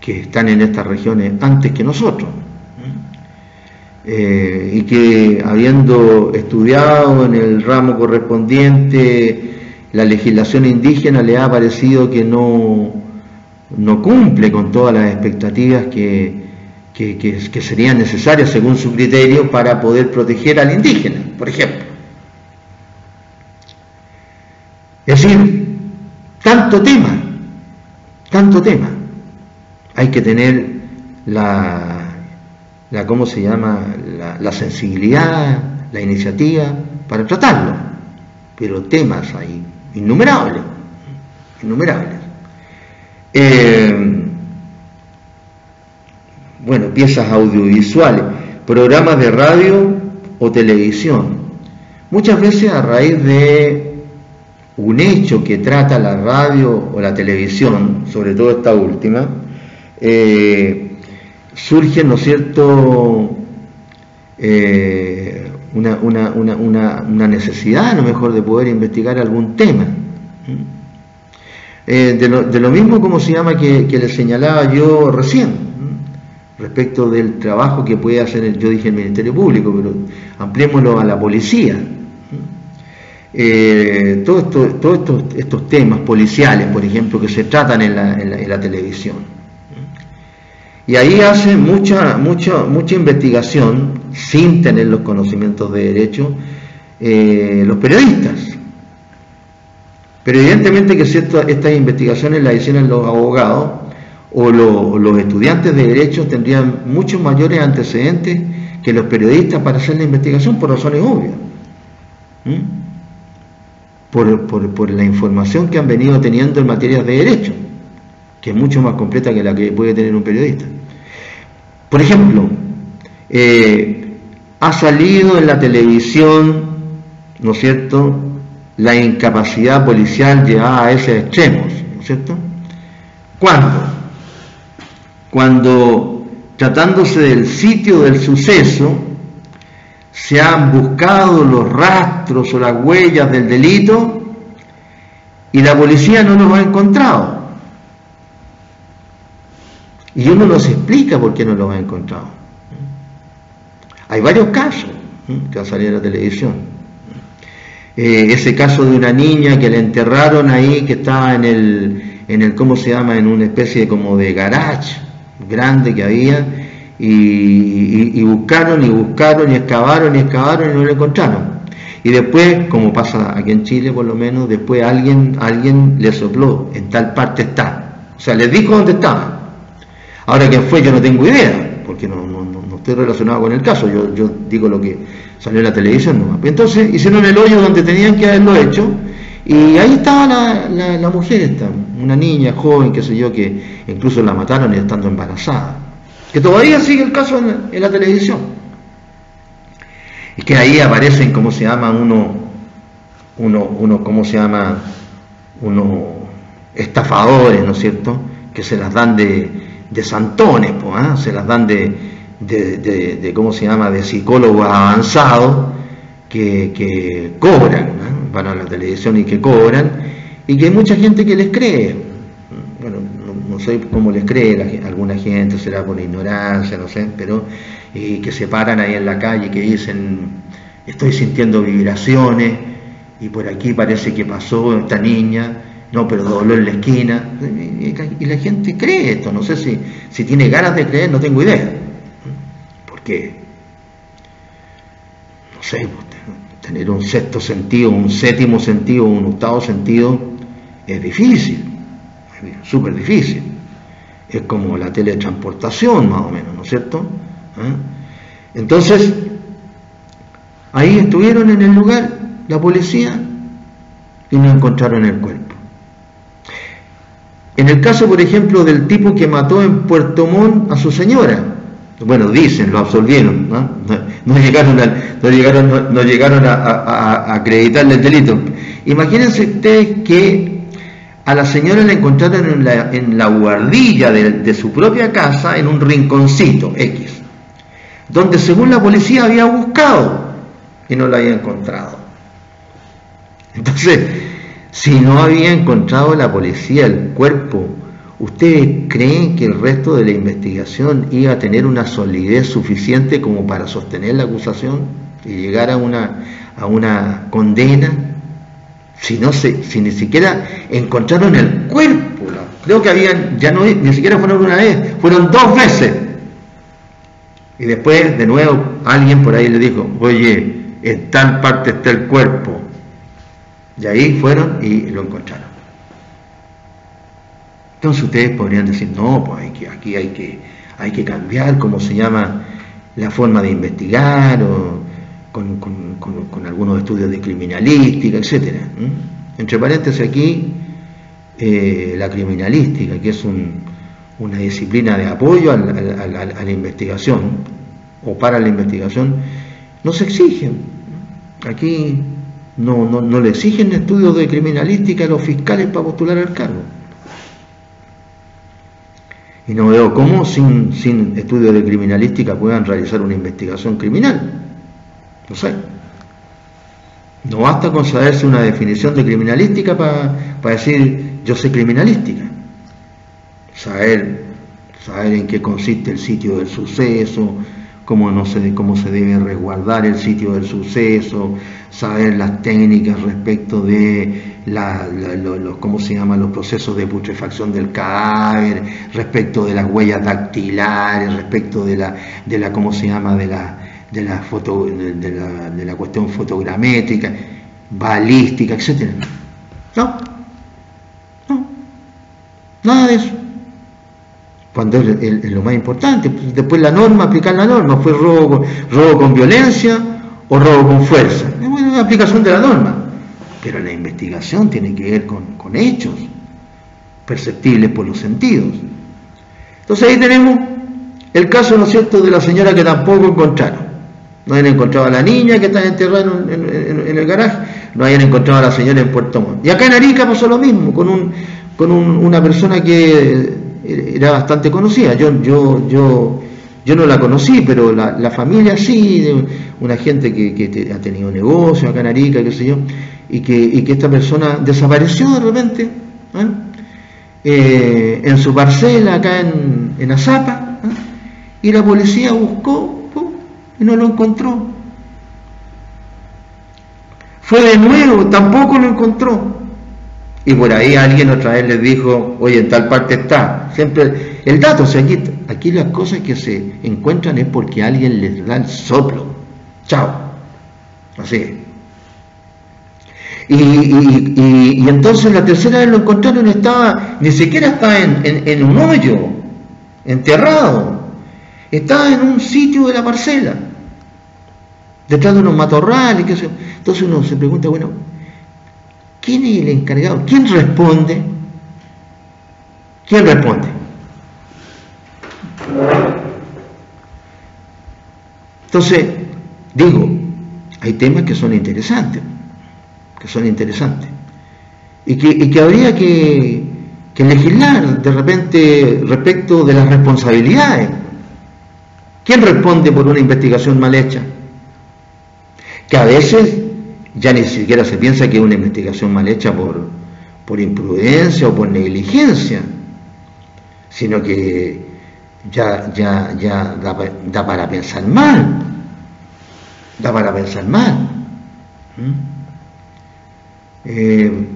que están en estas regiones antes que nosotros, y que habiendo estudiado en el ramo correspondiente la legislación indígena, le ha parecido que no cumple con todas las expectativas que serían necesarias según su criterio para poder proteger al indígena, por ejemplo. Es decir, tanto tema. Hay que tener ¿cómo se llama? La sensibilidad, la iniciativa para tratarlo. Pero temas hay innumerables. Bueno, piezas audiovisuales, programas de radio o televisión. Muchas veces a raíz de un hecho que trata la radio o la televisión, sobre todo esta última, surge, ¿no es cierto?, una necesidad, a lo mejor, de poder investigar algún tema. De lo mismo, como se llama, que les señalaba yo recién, respecto del trabajo que puede hacer, yo dije, el Ministerio Público, pero ampliémoslo a la policía. Todos estos temas policiales, por ejemplo, que se tratan en la televisión. Y ahí hacen mucha investigación, sin tener los conocimientos de derecho, los periodistas. Pero evidentemente que si estas investigaciones las hicieran los abogados o los estudiantes de derecho, tendrían muchos mayores antecedentes que los periodistas para hacer la investigación, por razones obvias. Por la información que han venido teniendo en materias de derecho, que es mucho más completa que la que puede tener un periodista. Por ejemplo, ha salido en la televisión, ¿no es cierto?, la incapacidad policial llevada a esos extremos, ¿no es cierto? Cuando tratándose del sitio del suceso, se han buscado los rastros o las huellas del delito y la policía no los ha encontrado. Y uno no se explica por qué no los ha encontrado. Hay varios casos que han salido en la televisión. Ese caso de una niña que la enterraron ahí, que estaba en el ¿cómo se llama?, en una especie de como de garage grande que había, y buscaron y excavaron y no lo encontraron. Y después, como pasa aquí en Chile por lo menos, después alguien le sopló, en tal parte está. O sea, les dijo dónde estaba. Ahora, ¿quién fue? Yo no tengo idea, porque no estoy relacionado con el caso. Yo digo lo que salió en la televisión nomás. Entonces hicieron el hoyo donde tenían que haberlo hecho, y ahí estaba la mujer esta, una niña joven, qué sé yo, que incluso la mataron y estando embarazada, que todavía sigue el caso en la televisión. Y que ahí aparecen, ¿cómo se llama? ¿Cómo se llama? Unos estafadores, ¿no es cierto?, que se las dan de santones, pues, se las dan de ¿cómo se llama?, de psicólogos avanzados que cobran, van a la televisión y que cobran, y que hay mucha gente que les cree. Bueno, no sé cómo les cree alguna gente, será por ignorancia, no sé, pero y que se paran ahí en la calle y que dicen: estoy sintiendo vibraciones y por aquí parece que pasó esta niña, no, pero dobló en la esquina, y la gente cree esto. No sé si tiene ganas de creer, no tengo idea, porque no sé, tener un sexto sentido, un séptimo sentido, un octavo sentido es difícil, súper difícil. Es como la teletransportación, más o menos, ¿no es cierto? Entonces, ahí estuvieron en el lugar la policía y no encontraron el cuerpo. En el caso, por ejemplo, del tipo que mató en Puerto Montt a su señora, bueno, dicen, lo absolvieron, no llegaron a acreditarle el delito. Imagínense ustedes que a la señora la encontraron en la buhardilla de su propia casa, en un rinconcito X. donde según la policía había buscado y no lo había encontrado. Entonces, si no había encontrado la policía el cuerpo, ¿ustedes creen que el resto de la investigación iba a tener una solidez suficiente como para sostener la acusación y llegar a una condena? Si ni siquiera encontraron el cuerpo, creo que habían, ya no, ni siquiera fueron una vez, fueron 2 veces. Y después, de nuevo, alguien por ahí le dijo, oye, en tal parte está el cuerpo. Y ahí fueron y lo encontraron. Entonces ustedes podrían decir, no, pues aquí hay que cambiar, ¿cómo se llama?, la forma de investigar, o con algunos estudios de criminalística, etcétera. Entre paréntesis aquí, la criminalística, que es una disciplina de apoyo a la investigación, o para la investigación, no se exigen. Aquí no le exigen estudios de criminalística a los fiscales para postular al cargo. Y no veo cómo sin estudios de criminalística puedan realizar una investigación criminal. No sé. No basta con saberse una definición de criminalística para decir yo sé criminalística. Saber en qué consiste el sitio del suceso, cómo se debe resguardar el sitio del suceso, saber las técnicas respecto de los procesos de putrefacción del cadáver, respecto de las huellas dactilares, respecto de la cuestión fotogramétrica, balística, etcétera. No, nada de eso. Cuando es lo más importante. Después la norma, aplicar la norma, fue robo con violencia o robo con fuerza. Es una aplicación de la norma. Pero la investigación tiene que ver con hechos perceptibles por los sentidos. Entonces ahí tenemos el caso, ¿no es cierto?, de la señora que tampoco encontraron. No habían encontrado a la niña que está enterrada en el garaje, no habían encontrado a la señora en Puerto Montt. Y acá en Arica pasó lo mismo, con una persona que era bastante conocida. Yo no la conocí, pero la familia sí, una gente que ha tenido negocio acá en Arica, qué sé yo, y que esta persona desapareció de repente, en su parcela acá en Azapa, y la policía buscó y no lo encontró. Fue de nuevo, tampoco lo encontró. Y por ahí alguien otra vez les dijo, oye, en tal parte está. Siempre el dato, o sea, aquí las cosas que se encuentran es porque alguien les da el soplo. Chao. Así es. Y entonces la tercera vez lo encontraron, ni siquiera estaba en un hoyo, enterrado. Estaba en un sitio de la parcela, detrás de unos matorrales, qué sé yo. Entonces uno se pregunta, bueno, ¿quién es el encargado? ¿Quién responde? ¿Quién responde? Entonces, digo, hay temas que son interesantes, y que habría que legislar de repente respecto de las responsabilidades. ¿Quién responde por una investigación mal hecha? Que a veces ya ni siquiera se piensa que es una investigación mal hecha por imprudencia o por negligencia, sino que ya da para pensar mal.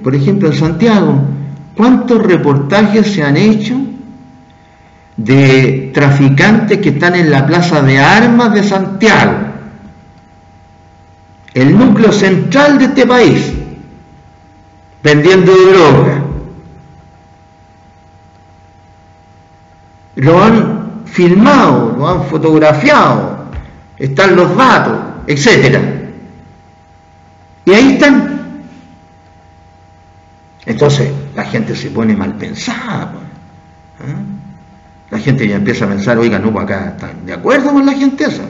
Por ejemplo, en Santiago, ¿cuántos reportajes se han hecho de traficantes que están en la plaza de armas de Santiago, el núcleo central de este país, vendiendo droga? Lo han filmado, lo han fotografiado, están los datos, etcétera. Y ahí están. Entonces la gente se pone mal pensada. La gente ya empieza a pensar, oiga, no, pues acá están de acuerdo con la gente esa.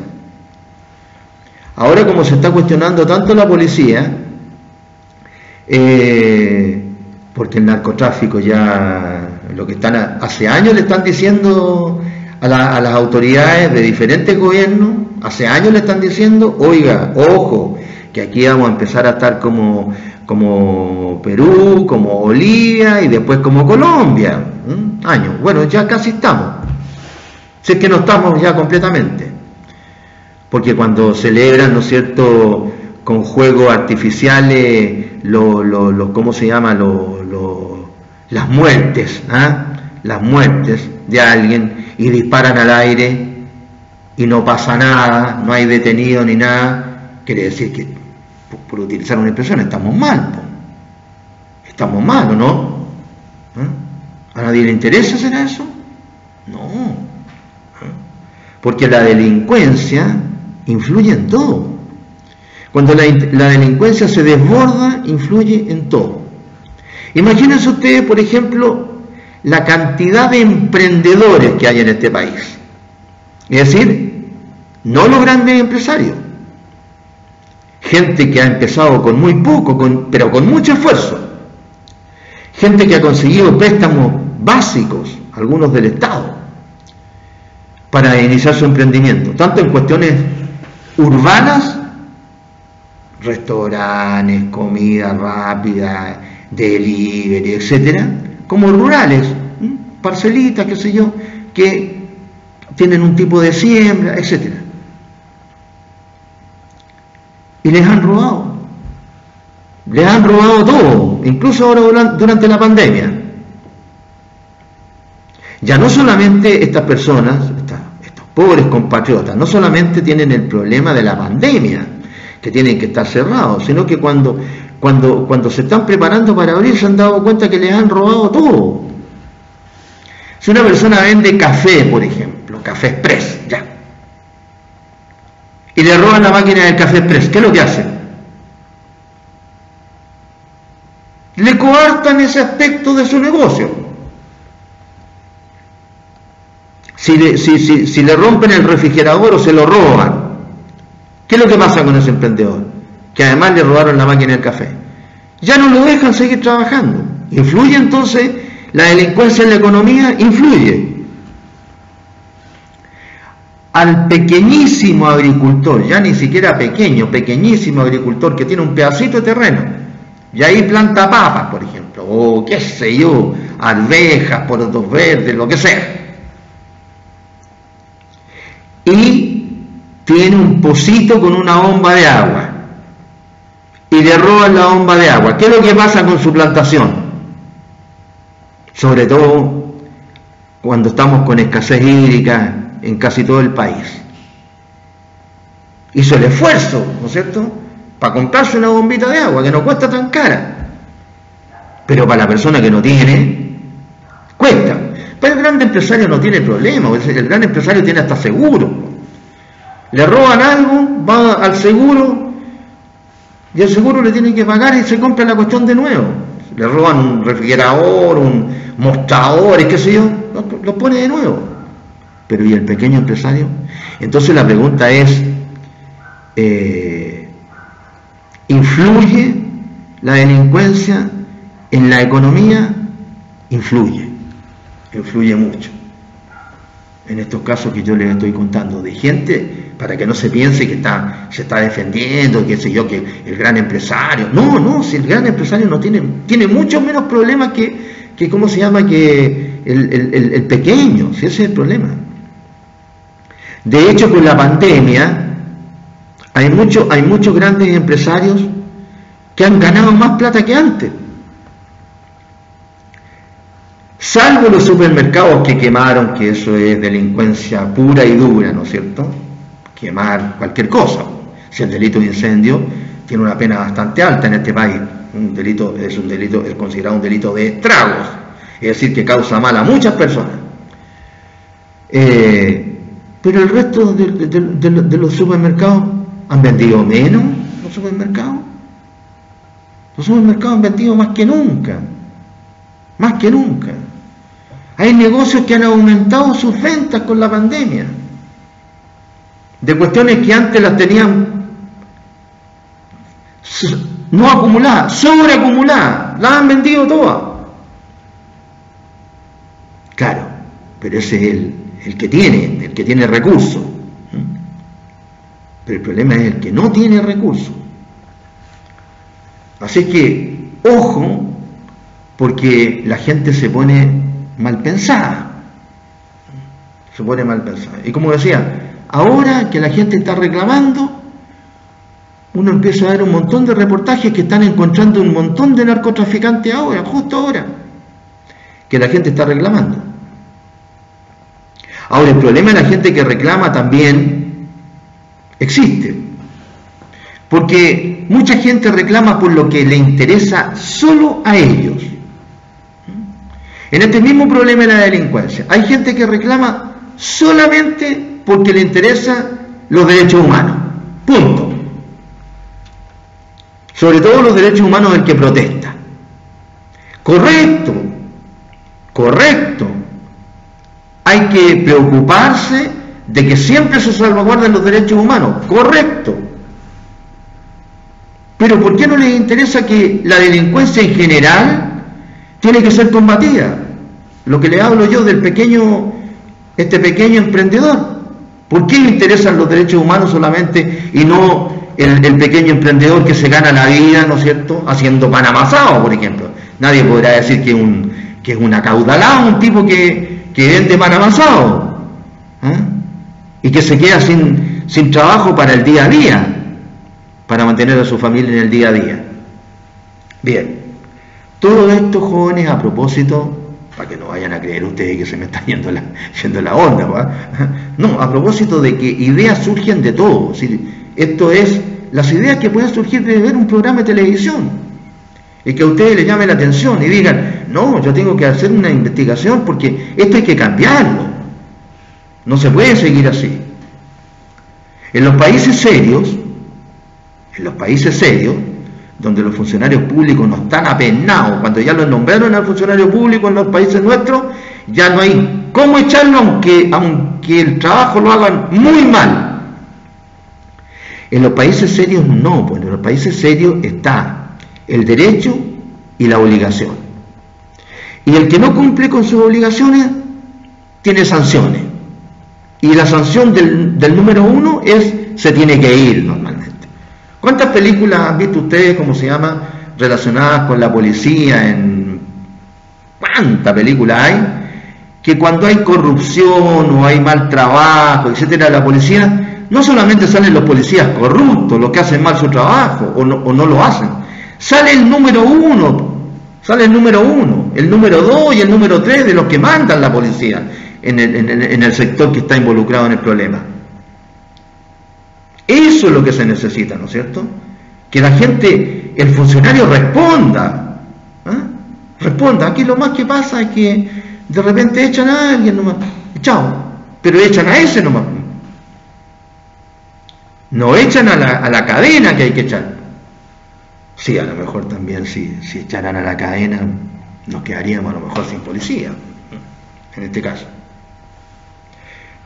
Ahora, como se está cuestionando tanto la policía, porque el narcotráfico ya, lo que están hace años le están diciendo a las autoridades de diferentes gobiernos, Hace años le están diciendo, oiga, ojo, que aquí vamos a empezar a estar como Perú, como Bolivia y después como Colombia. Años. Bueno, ya casi estamos. Si es que no estamos ya completamente. Porque cuando celebran, ¿no es cierto?, con juegos artificiales, ¿cómo se llama? Las muertes, las muertes de alguien, y disparan al aire y no pasa nada, no hay detenido ni nada, quiere decir que, por utilizar una expresión, estamos mal, estamos mal, ¿o no? ¿A nadie le interesa hacer eso? No, porque la delincuencia influye en todo. Cuando la delincuencia se desborda, influye en todo. Imagínense ustedes, por ejemplo, la cantidad de emprendedores que hay en este país. Es decir, no los grandes empresarios. Gente que ha empezado con muy poco, pero con mucho esfuerzo. Gente que ha conseguido préstamos básicos, algunos del Estado, para iniciar su emprendimiento, tanto en cuestiones urbanas, restaurantes, comida rápida, delivery, etcétera, como rurales, parcelitas, qué sé yo, que tienen un tipo de siembra, etcétera. Y les han robado todo, incluso ahora durante la pandemia. Ya no solamente estas personas, estos pobres compatriotas, no solamente tienen el problema de la pandemia, que tienen que estar cerrados, sino que cuando se están preparando para abrir se han dado cuenta que les han robado todo. Si una persona vende café, por ejemplo, café express, ya, y le roban la máquina del café express, ¿qué es lo que hacen? Le coartan ese aspecto de su negocio. Si le rompen el refrigerador o se lo roban, ¿qué es lo que pasa con ese emprendedor? Que además le robaron la máquina del café. Ya no lo dejan seguir trabajando. ¿Influye entonces la delincuencia en la economía? Influye. Al pequeñísimo agricultor, ya ni siquiera pequeño, pequeñísimo agricultor que tiene un pedacito de terreno, y ahí planta papas, por ejemplo, o qué sé yo, arvejas, porotos verdes, lo que sea. Y tiene un pocito con una bomba de agua y le roban la bomba de agua. ¿Qué es lo que pasa con su plantación? Sobre todo cuando estamos con escasez hídrica en casi todo el país. Hizo el esfuerzo, ¿no es cierto?, para comprarse una bombita de agua que no cuesta tan cara, pero para la persona que no tiene, cuesta. Pero el gran empresario no tiene problema, el gran empresario tiene hasta seguro. Le roban algo, va al seguro y el seguro le tiene que pagar y se compra la cuestión de nuevo. Le roban un refrigerador, un mostrador, qué sé yo, lo pone de nuevo. Pero ¿y el pequeño empresario? Entonces la pregunta es, ¿influye la delincuencia en la economía? Influye mucho. En estos casos que yo les estoy contando, de gente, para que no se piense que se está defendiendo, qué sé yo, que el gran empresario. No, si el gran empresario no tiene muchos menos problemas que ¿cómo se llama?, que el pequeño, si ese es el problema. De hecho, con la pandemia, hay muchos grandes empresarios que han ganado más plata que antes. Salvo los supermercados que quemaron, que eso es delincuencia pura y dura, ¿no es cierto? Quemar cualquier cosa. Si el delito de incendio tiene una pena bastante alta en este país, es considerado un delito de estragos, es decir, que causa mal a muchas personas. Pero el resto de los supermercados han vendido menos. Los supermercados han vendido más que nunca. Hay negocios que han aumentado sus ventas con la pandemia, de cuestiones que antes las tenían no acumuladas, sobreacumuladas, las han vendido todas. Claro, pero ese es el que tiene recursos. pero el problema es el que no tiene recursos. Así que, ojo, porque la gente se pone mal pensada. Se pone mal pensada. Y como decía, ahora que la gente está reclamando, uno empieza a ver un montón de reportajes que están encontrando un montón de narcotraficantes ahora, justo ahora, que la gente está reclamando. Ahora, el problema de la gente que reclama también existe, porque mucha gente reclama por lo que le interesa solo a ellos. En este mismo problema de la delincuencia, hay gente que reclama solamente porque le interesan los derechos humanos, punto. Sobre todo los derechos humanos del que protesta. Correcto, correcto. Hay que preocuparse de que siempre se salvaguarden los derechos humanos, correcto. Pero ¿por qué no les interesa que la delincuencia en general tiene que ser combatida? Lo que le hablo yo del pequeño emprendedor. ¿Por qué le interesan los derechos humanos solamente y no el pequeño emprendedor que se gana la vida, ¿no es cierto?, haciendo pan amasado, por ejemplo? Nadie podrá decir que es un acaudalado, un tipo que vende pan amasado, y que se queda sin trabajo para el día a día, para mantener a su familia en el día a día. Bien, todo esto, jóvenes, a propósito, para que no vayan a creer ustedes que se me está yendo la onda, ¿va? No, a propósito de que ideas surgen de todo. Esto es las ideas que pueden surgir de ver un programa de televisión y que a ustedes les llame la atención y digan, no, yo tengo que hacer una investigación porque esto hay que cambiarlo, no se puede seguir así. En los países serios, donde los funcionarios públicos no están apenados, cuando ya los nombraron al funcionario público en los países nuestros, ya no hay cómo echarlo aunque el trabajo lo hagan muy mal. En los países serios no, pues en los países serios está el derecho y la obligación. Y el que no cumple con sus obligaciones tiene sanciones. Y la sanción del número 1 es se tiene que ir normalmente. ¿Cuántas películas han visto ustedes, cómo se llama, relacionadas con la policía? ¿Cuánta película hay? Que cuando hay corrupción o hay mal trabajo, etcétera, la policía, no solamente salen los policías corruptos, los que hacen mal su trabajo o no lo hacen, sale el número 1, el número 2 y el número 3 de los que mandan la policía en el sector que está involucrado en el problema. Eso es lo que se necesita, ¿no es cierto? Que la gente, el funcionario responda. Responda. Aquí lo más que pasa es que de repente echan a alguien nomás, chao, pero echan a ese nomás. No echan a la cadena que hay que echar. Sí, a lo mejor también si echaran a la cadena nos quedaríamos a lo mejor sin policía, en este caso.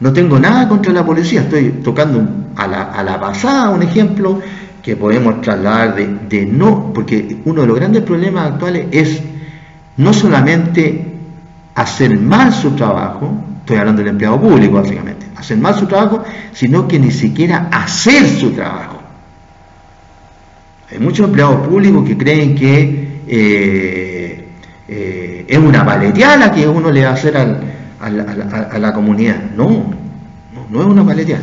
No tengo nada contra la policía, estoy tocando a la pasada un ejemplo que podemos trasladar de no, porque uno de los grandes problemas actuales es no solamente hacer mal su trabajo, estoy hablando del empleado público básicamente, hacer mal su trabajo, sino que ni siquiera hacer su trabajo. Hay muchos empleados públicos que creen que es una paleteada que uno le va a hacer a la comunidad. No es una paleteada.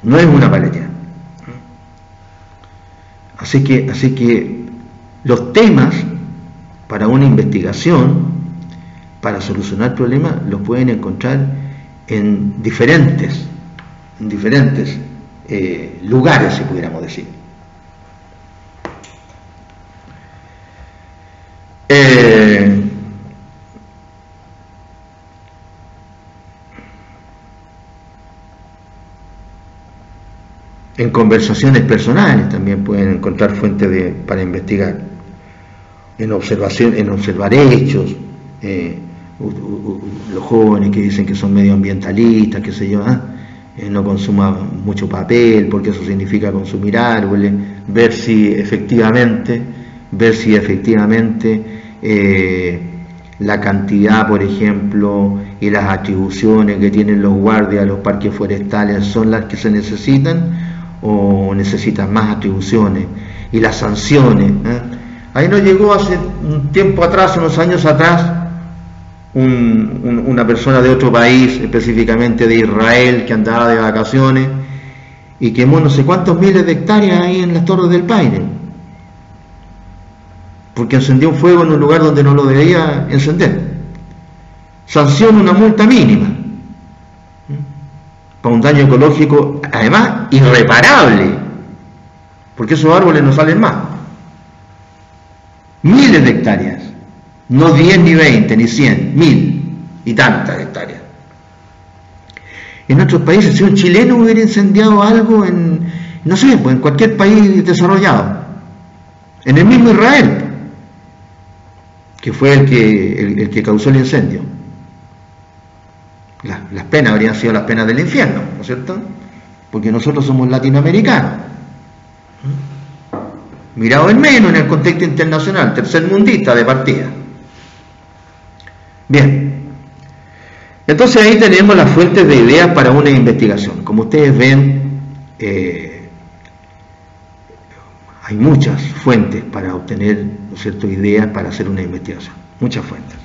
No es una paleteada. Así que los temas para una investigación, para solucionar problemas, los pueden encontrar en diferentes lugares, si pudiéramos decir. En conversaciones personales también pueden encontrar fuentes para investigar, en observar hechos, los jóvenes que dicen que son medioambientalistas, qué sé yo, no consuman mucho papel porque eso significa consumir árboles, ver si efectivamente la cantidad, por ejemplo, y las atribuciones que tienen los guardias, los parques forestales, son las que se necesitan, o necesitan más atribuciones, y las sanciones. Ahí nos llegó hace un tiempo atrás, unos años atrás, una persona de otro país, específicamente de Israel, que andaba de vacaciones y quemó no sé cuántos miles de hectáreas ahí en las Torres del Paine, porque encendió un fuego en un lugar donde no lo debía encender. Sanción, una multa mínima, para un daño ecológico, además irreparable, porque esos árboles no salen más. Miles de hectáreas, no 10 ni 20 ni 100, 1000 y tantas hectáreas. En otros países, si un chileno hubiera incendiado algo en, no sé, pues en cualquier país desarrollado, en el mismo Israel, que fue el que causó el incendio, las penas habrían sido las penas del infierno, ¿no es cierto? Porque nosotros somos latinoamericanos, mirado en menos en el contexto internacional, tercermundista de partida. Bien, entonces ahí tenemos las fuentes de ideas para una investigación. Como ustedes ven, hay muchas fuentes para obtener, ¿no es cierto?, ideas para hacer una investigación, muchas fuentes.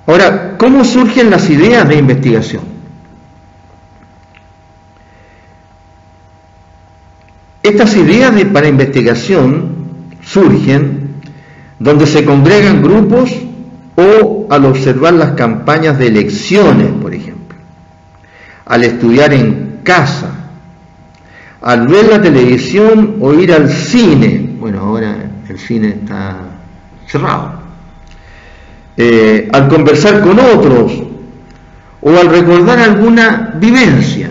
Ahora, ¿cómo surgen las ideas de investigación? Estas ideas para investigación surgen donde se congregan grupos o al observar las campañas de elecciones, por ejemplo, al estudiar en casa, al ver la televisión o ir al cine. Bueno, ahora el cine está cerrado. Al conversar con otros o al recordar alguna vivencia.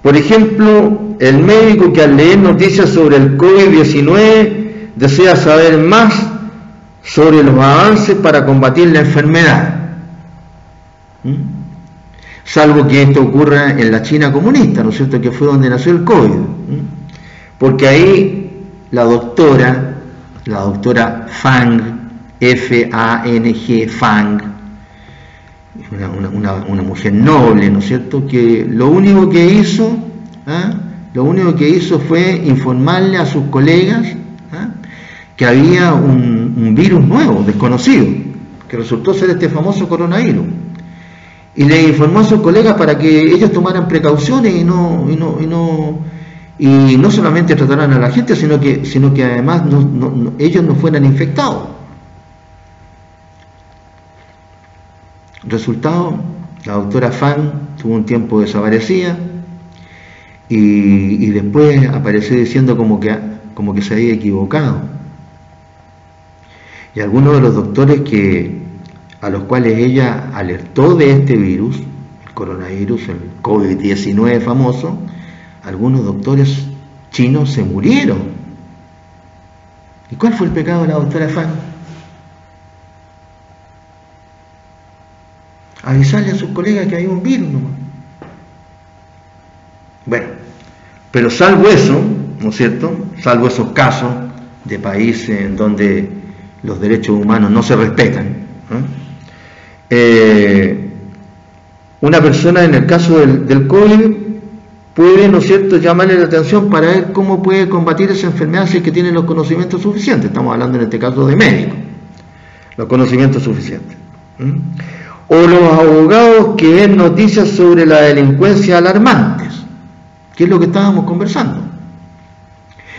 Por ejemplo, el médico que al leer noticias sobre el COVID-19 desea saber más sobre los avances para combatir la enfermedad. Salvo que esto ocurra en la China comunista, ¿no es cierto?, que fue donde nació el COVID. Porque ahí la doctora Fang, F-A-N-G, Fang, una mujer noble, ¿no es cierto?, que lo único que hizo fue informarle a sus colegas que había un virus nuevo, desconocido, que resultó ser este famoso coronavirus, y le informó a sus colegas para que ellos tomaran precauciones y no solamente trataran a la gente, sino que además ellos no fueran infectados. Resultado, la doctora Fang tuvo un tiempo desaparecida y después apareció diciendo como que se había equivocado. Y algunos de los doctores a los cuales ella alertó de este virus, el coronavirus, el COVID-19 famoso, algunos doctores chinos se murieron. ¿Y cuál fue el pecado de la doctora Fang? Avisarle a sus colegas que hay un virus nomás. Bueno, pero salvo eso, ¿no es cierto?, salvo esos casos de países en donde los derechos humanos no se respetan, una persona en el caso del COVID puede, ¿no es cierto?, llamarle la atención para ver cómo puede combatir esa enfermedad si es que tiene los conocimientos suficientes. Estamos hablando en este caso de médicos, los conocimientos suficientes. O los abogados que ven noticias sobre la delincuencia alarmantes, que es lo que estábamos conversando.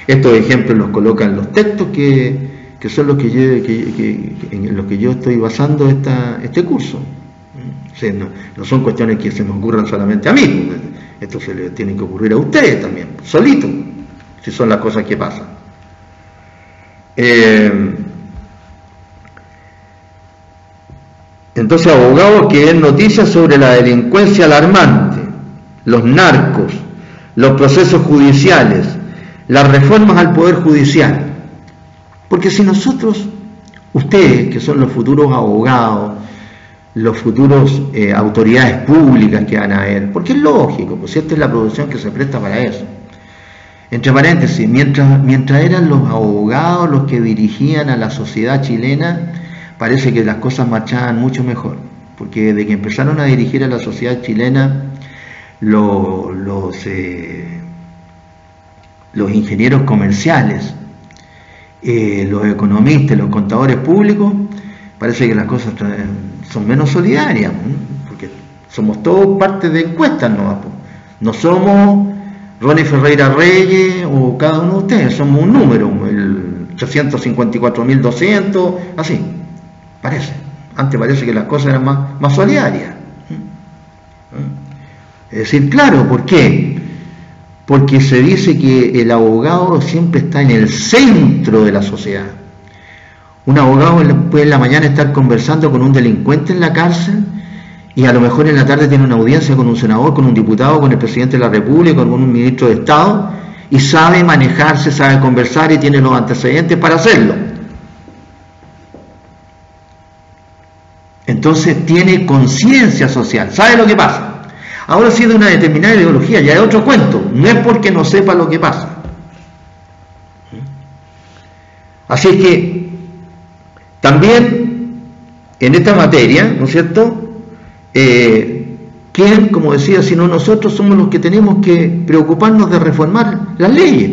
Estos ejemplos los colocan los textos que son los en los que yo estoy basando este curso. O sea, no son cuestiones que se me ocurran solamente a mí, esto se le tiene que ocurrir a ustedes también, solitos, si son las cosas que pasan. Entonces, abogados que ven noticias sobre la delincuencia alarmante, los narcos, los procesos judiciales, las reformas al Poder Judicial. Porque si nosotros, ustedes que son los futuros abogados, los futuros autoridades públicas que van a haber, porque es lógico, pues esta es la producción que se presta para eso. Entre paréntesis, mientras eran los abogados los que dirigían a la sociedad chilena, parece que las cosas marchaban mucho mejor, porque desde que empezaron a dirigir a la sociedad chilena los ingenieros comerciales, los economistas, los contadores públicos, parece que las cosas son menos solidarias, porque somos todos parte de encuestas, no somos Ronnie Ferreira Reyes o cada uno de ustedes, somos un número, el 354.200, así, parece. Antes parece que las cosas eran más solidarias. Es decir, claro, ¿por qué? Porque se dice que el abogado siempre está en el centro de la sociedad. Un abogado puede en la mañana estar conversando con un delincuente en la cárcel y a lo mejor en la tarde tiene una audiencia con un senador, con un diputado, con el presidente de la República, con un ministro de Estado, y sabe manejarse, sabe conversar y tiene los antecedentes para hacerlo. Entonces tiene conciencia social, sabe lo que pasa. Ahora si es de una determinada ideología, ya es otro cuento, no es porque no sepa lo que pasa. Así es que también en esta materia, ¿no es cierto?, ¿quién, como decía, si no nosotros somos los que tenemos que preocuparnos de reformar las leyes?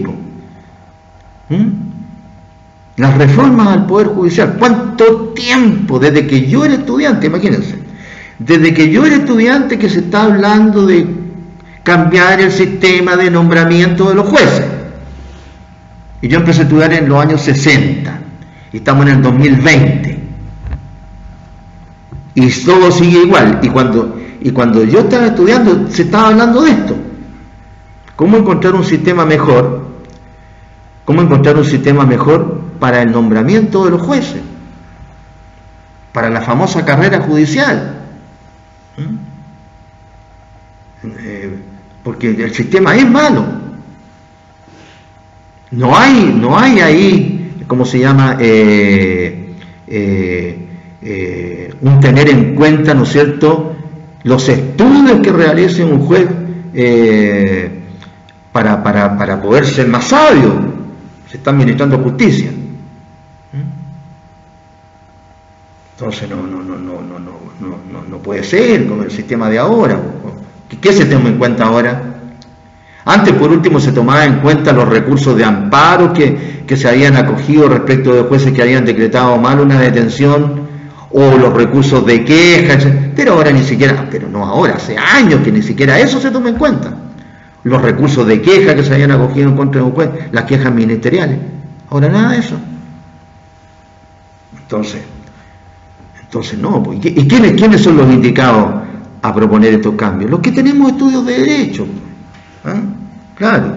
Las reformas al Poder Judicial. ¿Cuánto tiempo desde que yo era estudiante? Imagínense, desde que yo era estudiante que se está hablando de cambiar el sistema de nombramiento de los jueces. Y yo empecé a estudiar en los años 60 y estamos en el 2020 y todo sigue igual. Y cuando yo estaba estudiando se estaba hablando de esto, cómo encontrar un sistema mejor, para el nombramiento de los jueces, para la famosa carrera judicial, porque el sistema es malo. No hay ahí, ¿cómo se llama?, un tener en cuenta, ¿no es cierto?, los estudios que realice un juez para poder ser más sabio. Se está administrando justicia. Entonces no puede ser con el sistema de ahora. ¿Qué se toma en cuenta ahora? Antes, por último, se tomaba en cuenta los recursos de amparo que se habían acogido respecto de jueces que habían decretado mal una detención, o los recursos de queja, pero ahora ni siquiera, pero no ahora, hace años que ni siquiera eso se toma en cuenta. Los recursos de queja que se habían acogido en contra de un juez, las quejas ministeriales, ahora nada de eso. Entonces no, pues, ¿y quiénes son los indicados a proponer estos cambios? Los que tenemos estudios de derecho. Claro.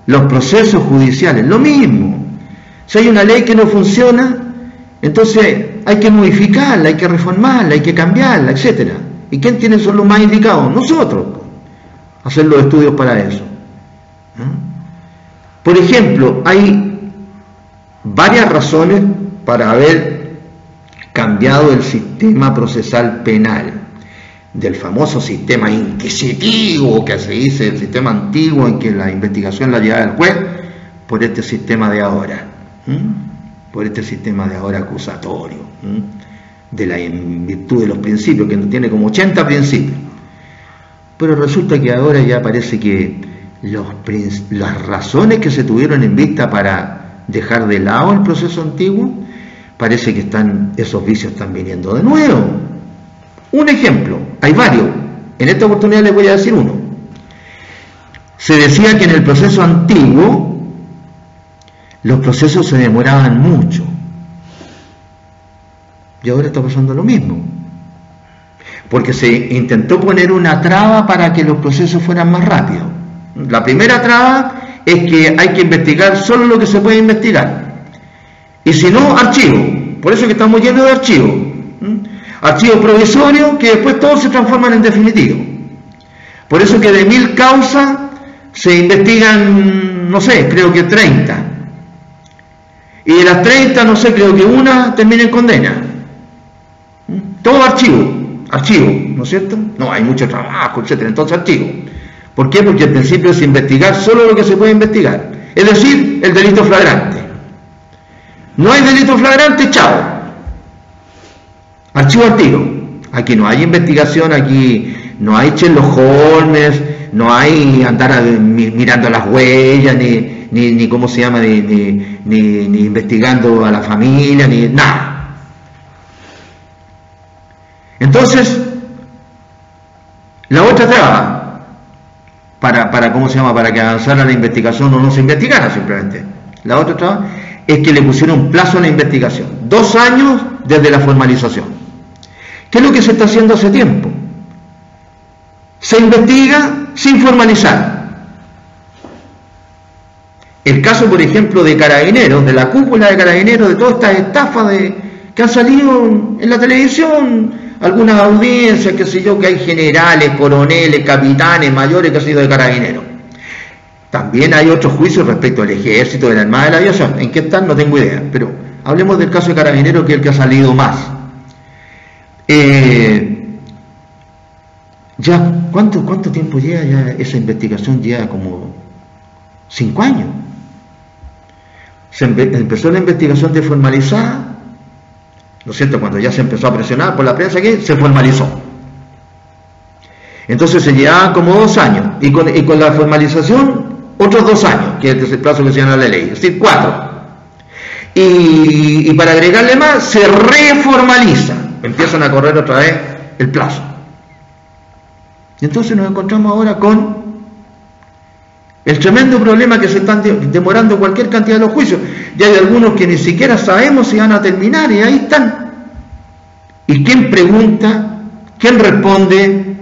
Los procesos judiciales, lo mismo. Si hay una ley que no funciona, entonces hay que modificarla, hay que reformarla, hay que cambiarla, etcétera. ¿Y quiénes son los más indicados? Nosotros, hacer los estudios para eso. Por ejemplo, hay varias razones para haber cambiado el sistema procesal penal, del famoso sistema inquisitivo que se dice, el sistema antiguo en que la investigación la llevaba el juez, por este sistema de ahora. Por este sistema de ahora acusatorio, en virtud de los principios, que tiene como 80 principios. Pero resulta que ahora ya parece que las razones que se tuvieron en vista para dejar de lado el proceso antiguo, parece que esos vicios están viniendo de nuevo. Un ejemplo, hay varios, en esta oportunidad les voy a decir uno. Se decía que en el proceso antiguo los procesos se demoraban mucho, y ahora está pasando lo mismo, porque se intentó poner una traba para que los procesos fueran más rápidos. La primera traba es que hay que investigar solo lo que se puede investigar, y si no, archivo. Por eso que estamos llenos de archivos, archivos provisorios que después todos se transforman en definitivos. Por eso que de 1000 causas se investigan, no sé, creo que 30. Y de las 30, no sé, creo que una termina en condena. Todo archivo, ¿no es cierto? No, hay mucho trabajo, etcétera. Entonces archivo. ¿Por qué? Porque el principio es investigar solo lo que se puede investigar. Es decir, el delito flagrante. No hay delito flagrante, chao. Archivo al tiro. Aquí no hay investigación, aquí no hay Sherlock Holmes, no hay andar mirando las huellas, ni cómo se llama, ni investigando a la familia, ni nada. Entonces, la otra traba para ¿cómo se llama? Para que avanzara la investigación o no se investigara simplemente. La otra traba es que le pusieron plazo a la investigación. 2 años desde la formalización. ¿Qué es lo que se está haciendo hace tiempo? Se investiga sin formalizar. El caso, por ejemplo, de Carabineros, de la cúpula de Carabineros, de todas estas estafas que han salido en la televisión, algunas audiencias, qué sé yo, que hay generales, coroneles, capitanes, mayores que han sido de Carabineros. También hay otros juicios respecto al ejército, de la Armada de la Aviación. ¿En qué están? No tengo idea. Pero hablemos del caso de Carabineros, que es el que ha salido más. Ya, ¿cuánto tiempo lleva ya esa investigación? Lleva como 5 años. Empezó la investigación desformalizada, ¿no es cierto? Cuando ya se empezó a presionar por la prensa, que se formalizó. Entonces se llevaban como 2 años, y con la formalización, otros 2 años, que es el plazo que se llama la ley, es decir, 4. Y para agregarle más, se reformaliza. Empiezan a correr otra vez el plazo. Y entonces nos encontramos ahora con el tremendo problema que se están demorando cualquier cantidad de los juicios. Ya hay algunos que ni siquiera sabemos si van a terminar, y ahí están. ¿Y quién pregunta? ¿Quién responde?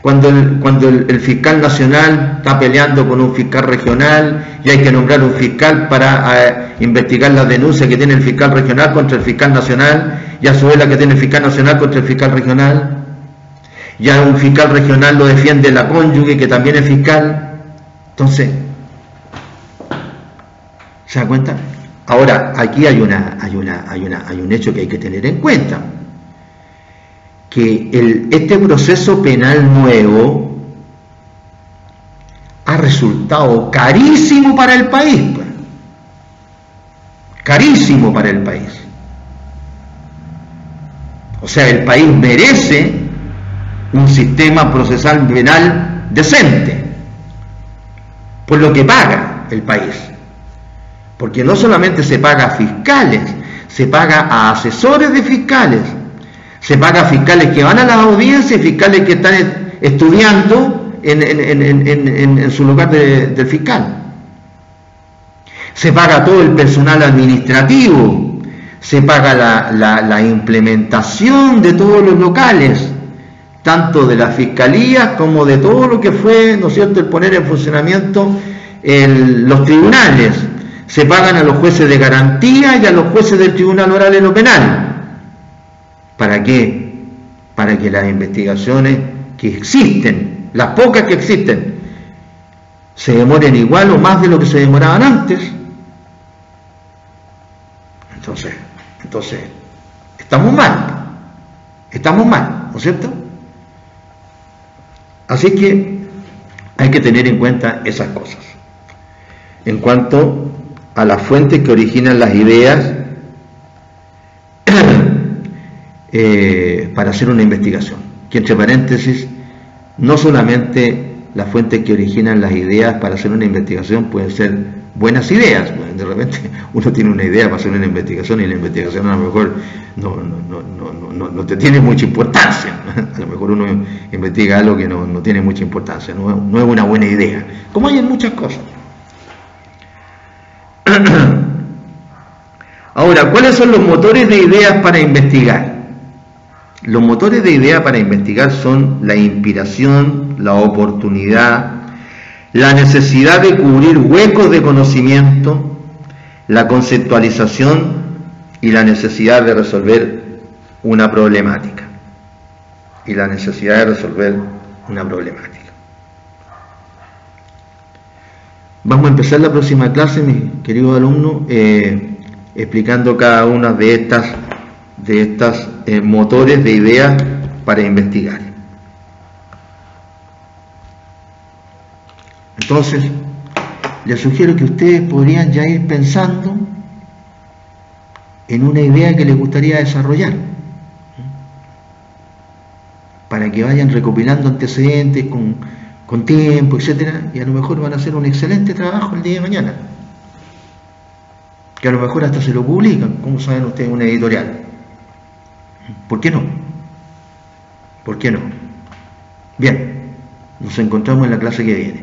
Cuando el fiscal nacional está peleando con un fiscal regional y hay que nombrar un fiscal para investigar las denuncias que tiene el fiscal regional contra el fiscal nacional, y a su vez la que tiene el fiscal nacional contra el fiscal regional, ya un fiscal regional lo defiende la cónyuge que también es fiscal. Entonces, ¿se da cuenta? Ahora, aquí hay un hecho que hay que tener en cuenta, que este proceso penal nuevo ha resultado carísimo para el país, pues. Carísimo para el país. O sea, el país merece un sistema procesal penal decente por lo que paga el país, porque no solamente se paga a fiscales, se paga a asesores de fiscales, se paga a fiscales que van a las audiencias y fiscales que están estudiando en su lugar del fiscal. Se paga todo el personal administrativo, se paga la implementación de todos los locales, tanto de las fiscalías como de todo lo que fue, ¿no es cierto?, el poner en funcionamiento los tribunales. Se pagan a los jueces de garantía y a los jueces del Tribunal Oral en lo Penal. ¿Para qué? Para que las investigaciones que existen, las pocas que existen, se demoren igual o más de lo que se demoraban antes. Entonces, estamos mal, ¿no es cierto? Así que hay que tener en cuenta esas cosas. En cuanto a las fuentes que originan las ideas para hacer una investigación, que entre paréntesis, no solamente las fuentes que originan las ideas para hacer una investigación pueden ser buenas ideas. De repente uno tiene una idea para hacer una investigación y la investigación a lo mejor no te tiene mucha importancia. A lo mejor uno investiga algo que no tiene mucha importancia, no es una buena idea, como hay en muchas cosas. Ahora, ¿cuáles son los motores de ideas para investigar? Los motores de ideas para investigar son la inspiración, la oportunidad, la necesidad de cubrir huecos de conocimiento, la conceptualización y la necesidad de resolver una problemática. Vamos a empezar la próxima clase, mis queridos alumnos, explicando cada una de estas motores de ideas para investigar. Entonces, les sugiero que ustedes podrían ya ir pensando en una idea que les gustaría desarrollar, para que vayan recopilando antecedentes con tiempo, etcétera, y a lo mejor van a hacer un excelente trabajo el día de mañana, que a lo mejor hasta se lo publican, como saben ustedes, una editorial. ¿Por qué no? ¿Por qué no? Bien, nos encontramos en la clase que viene.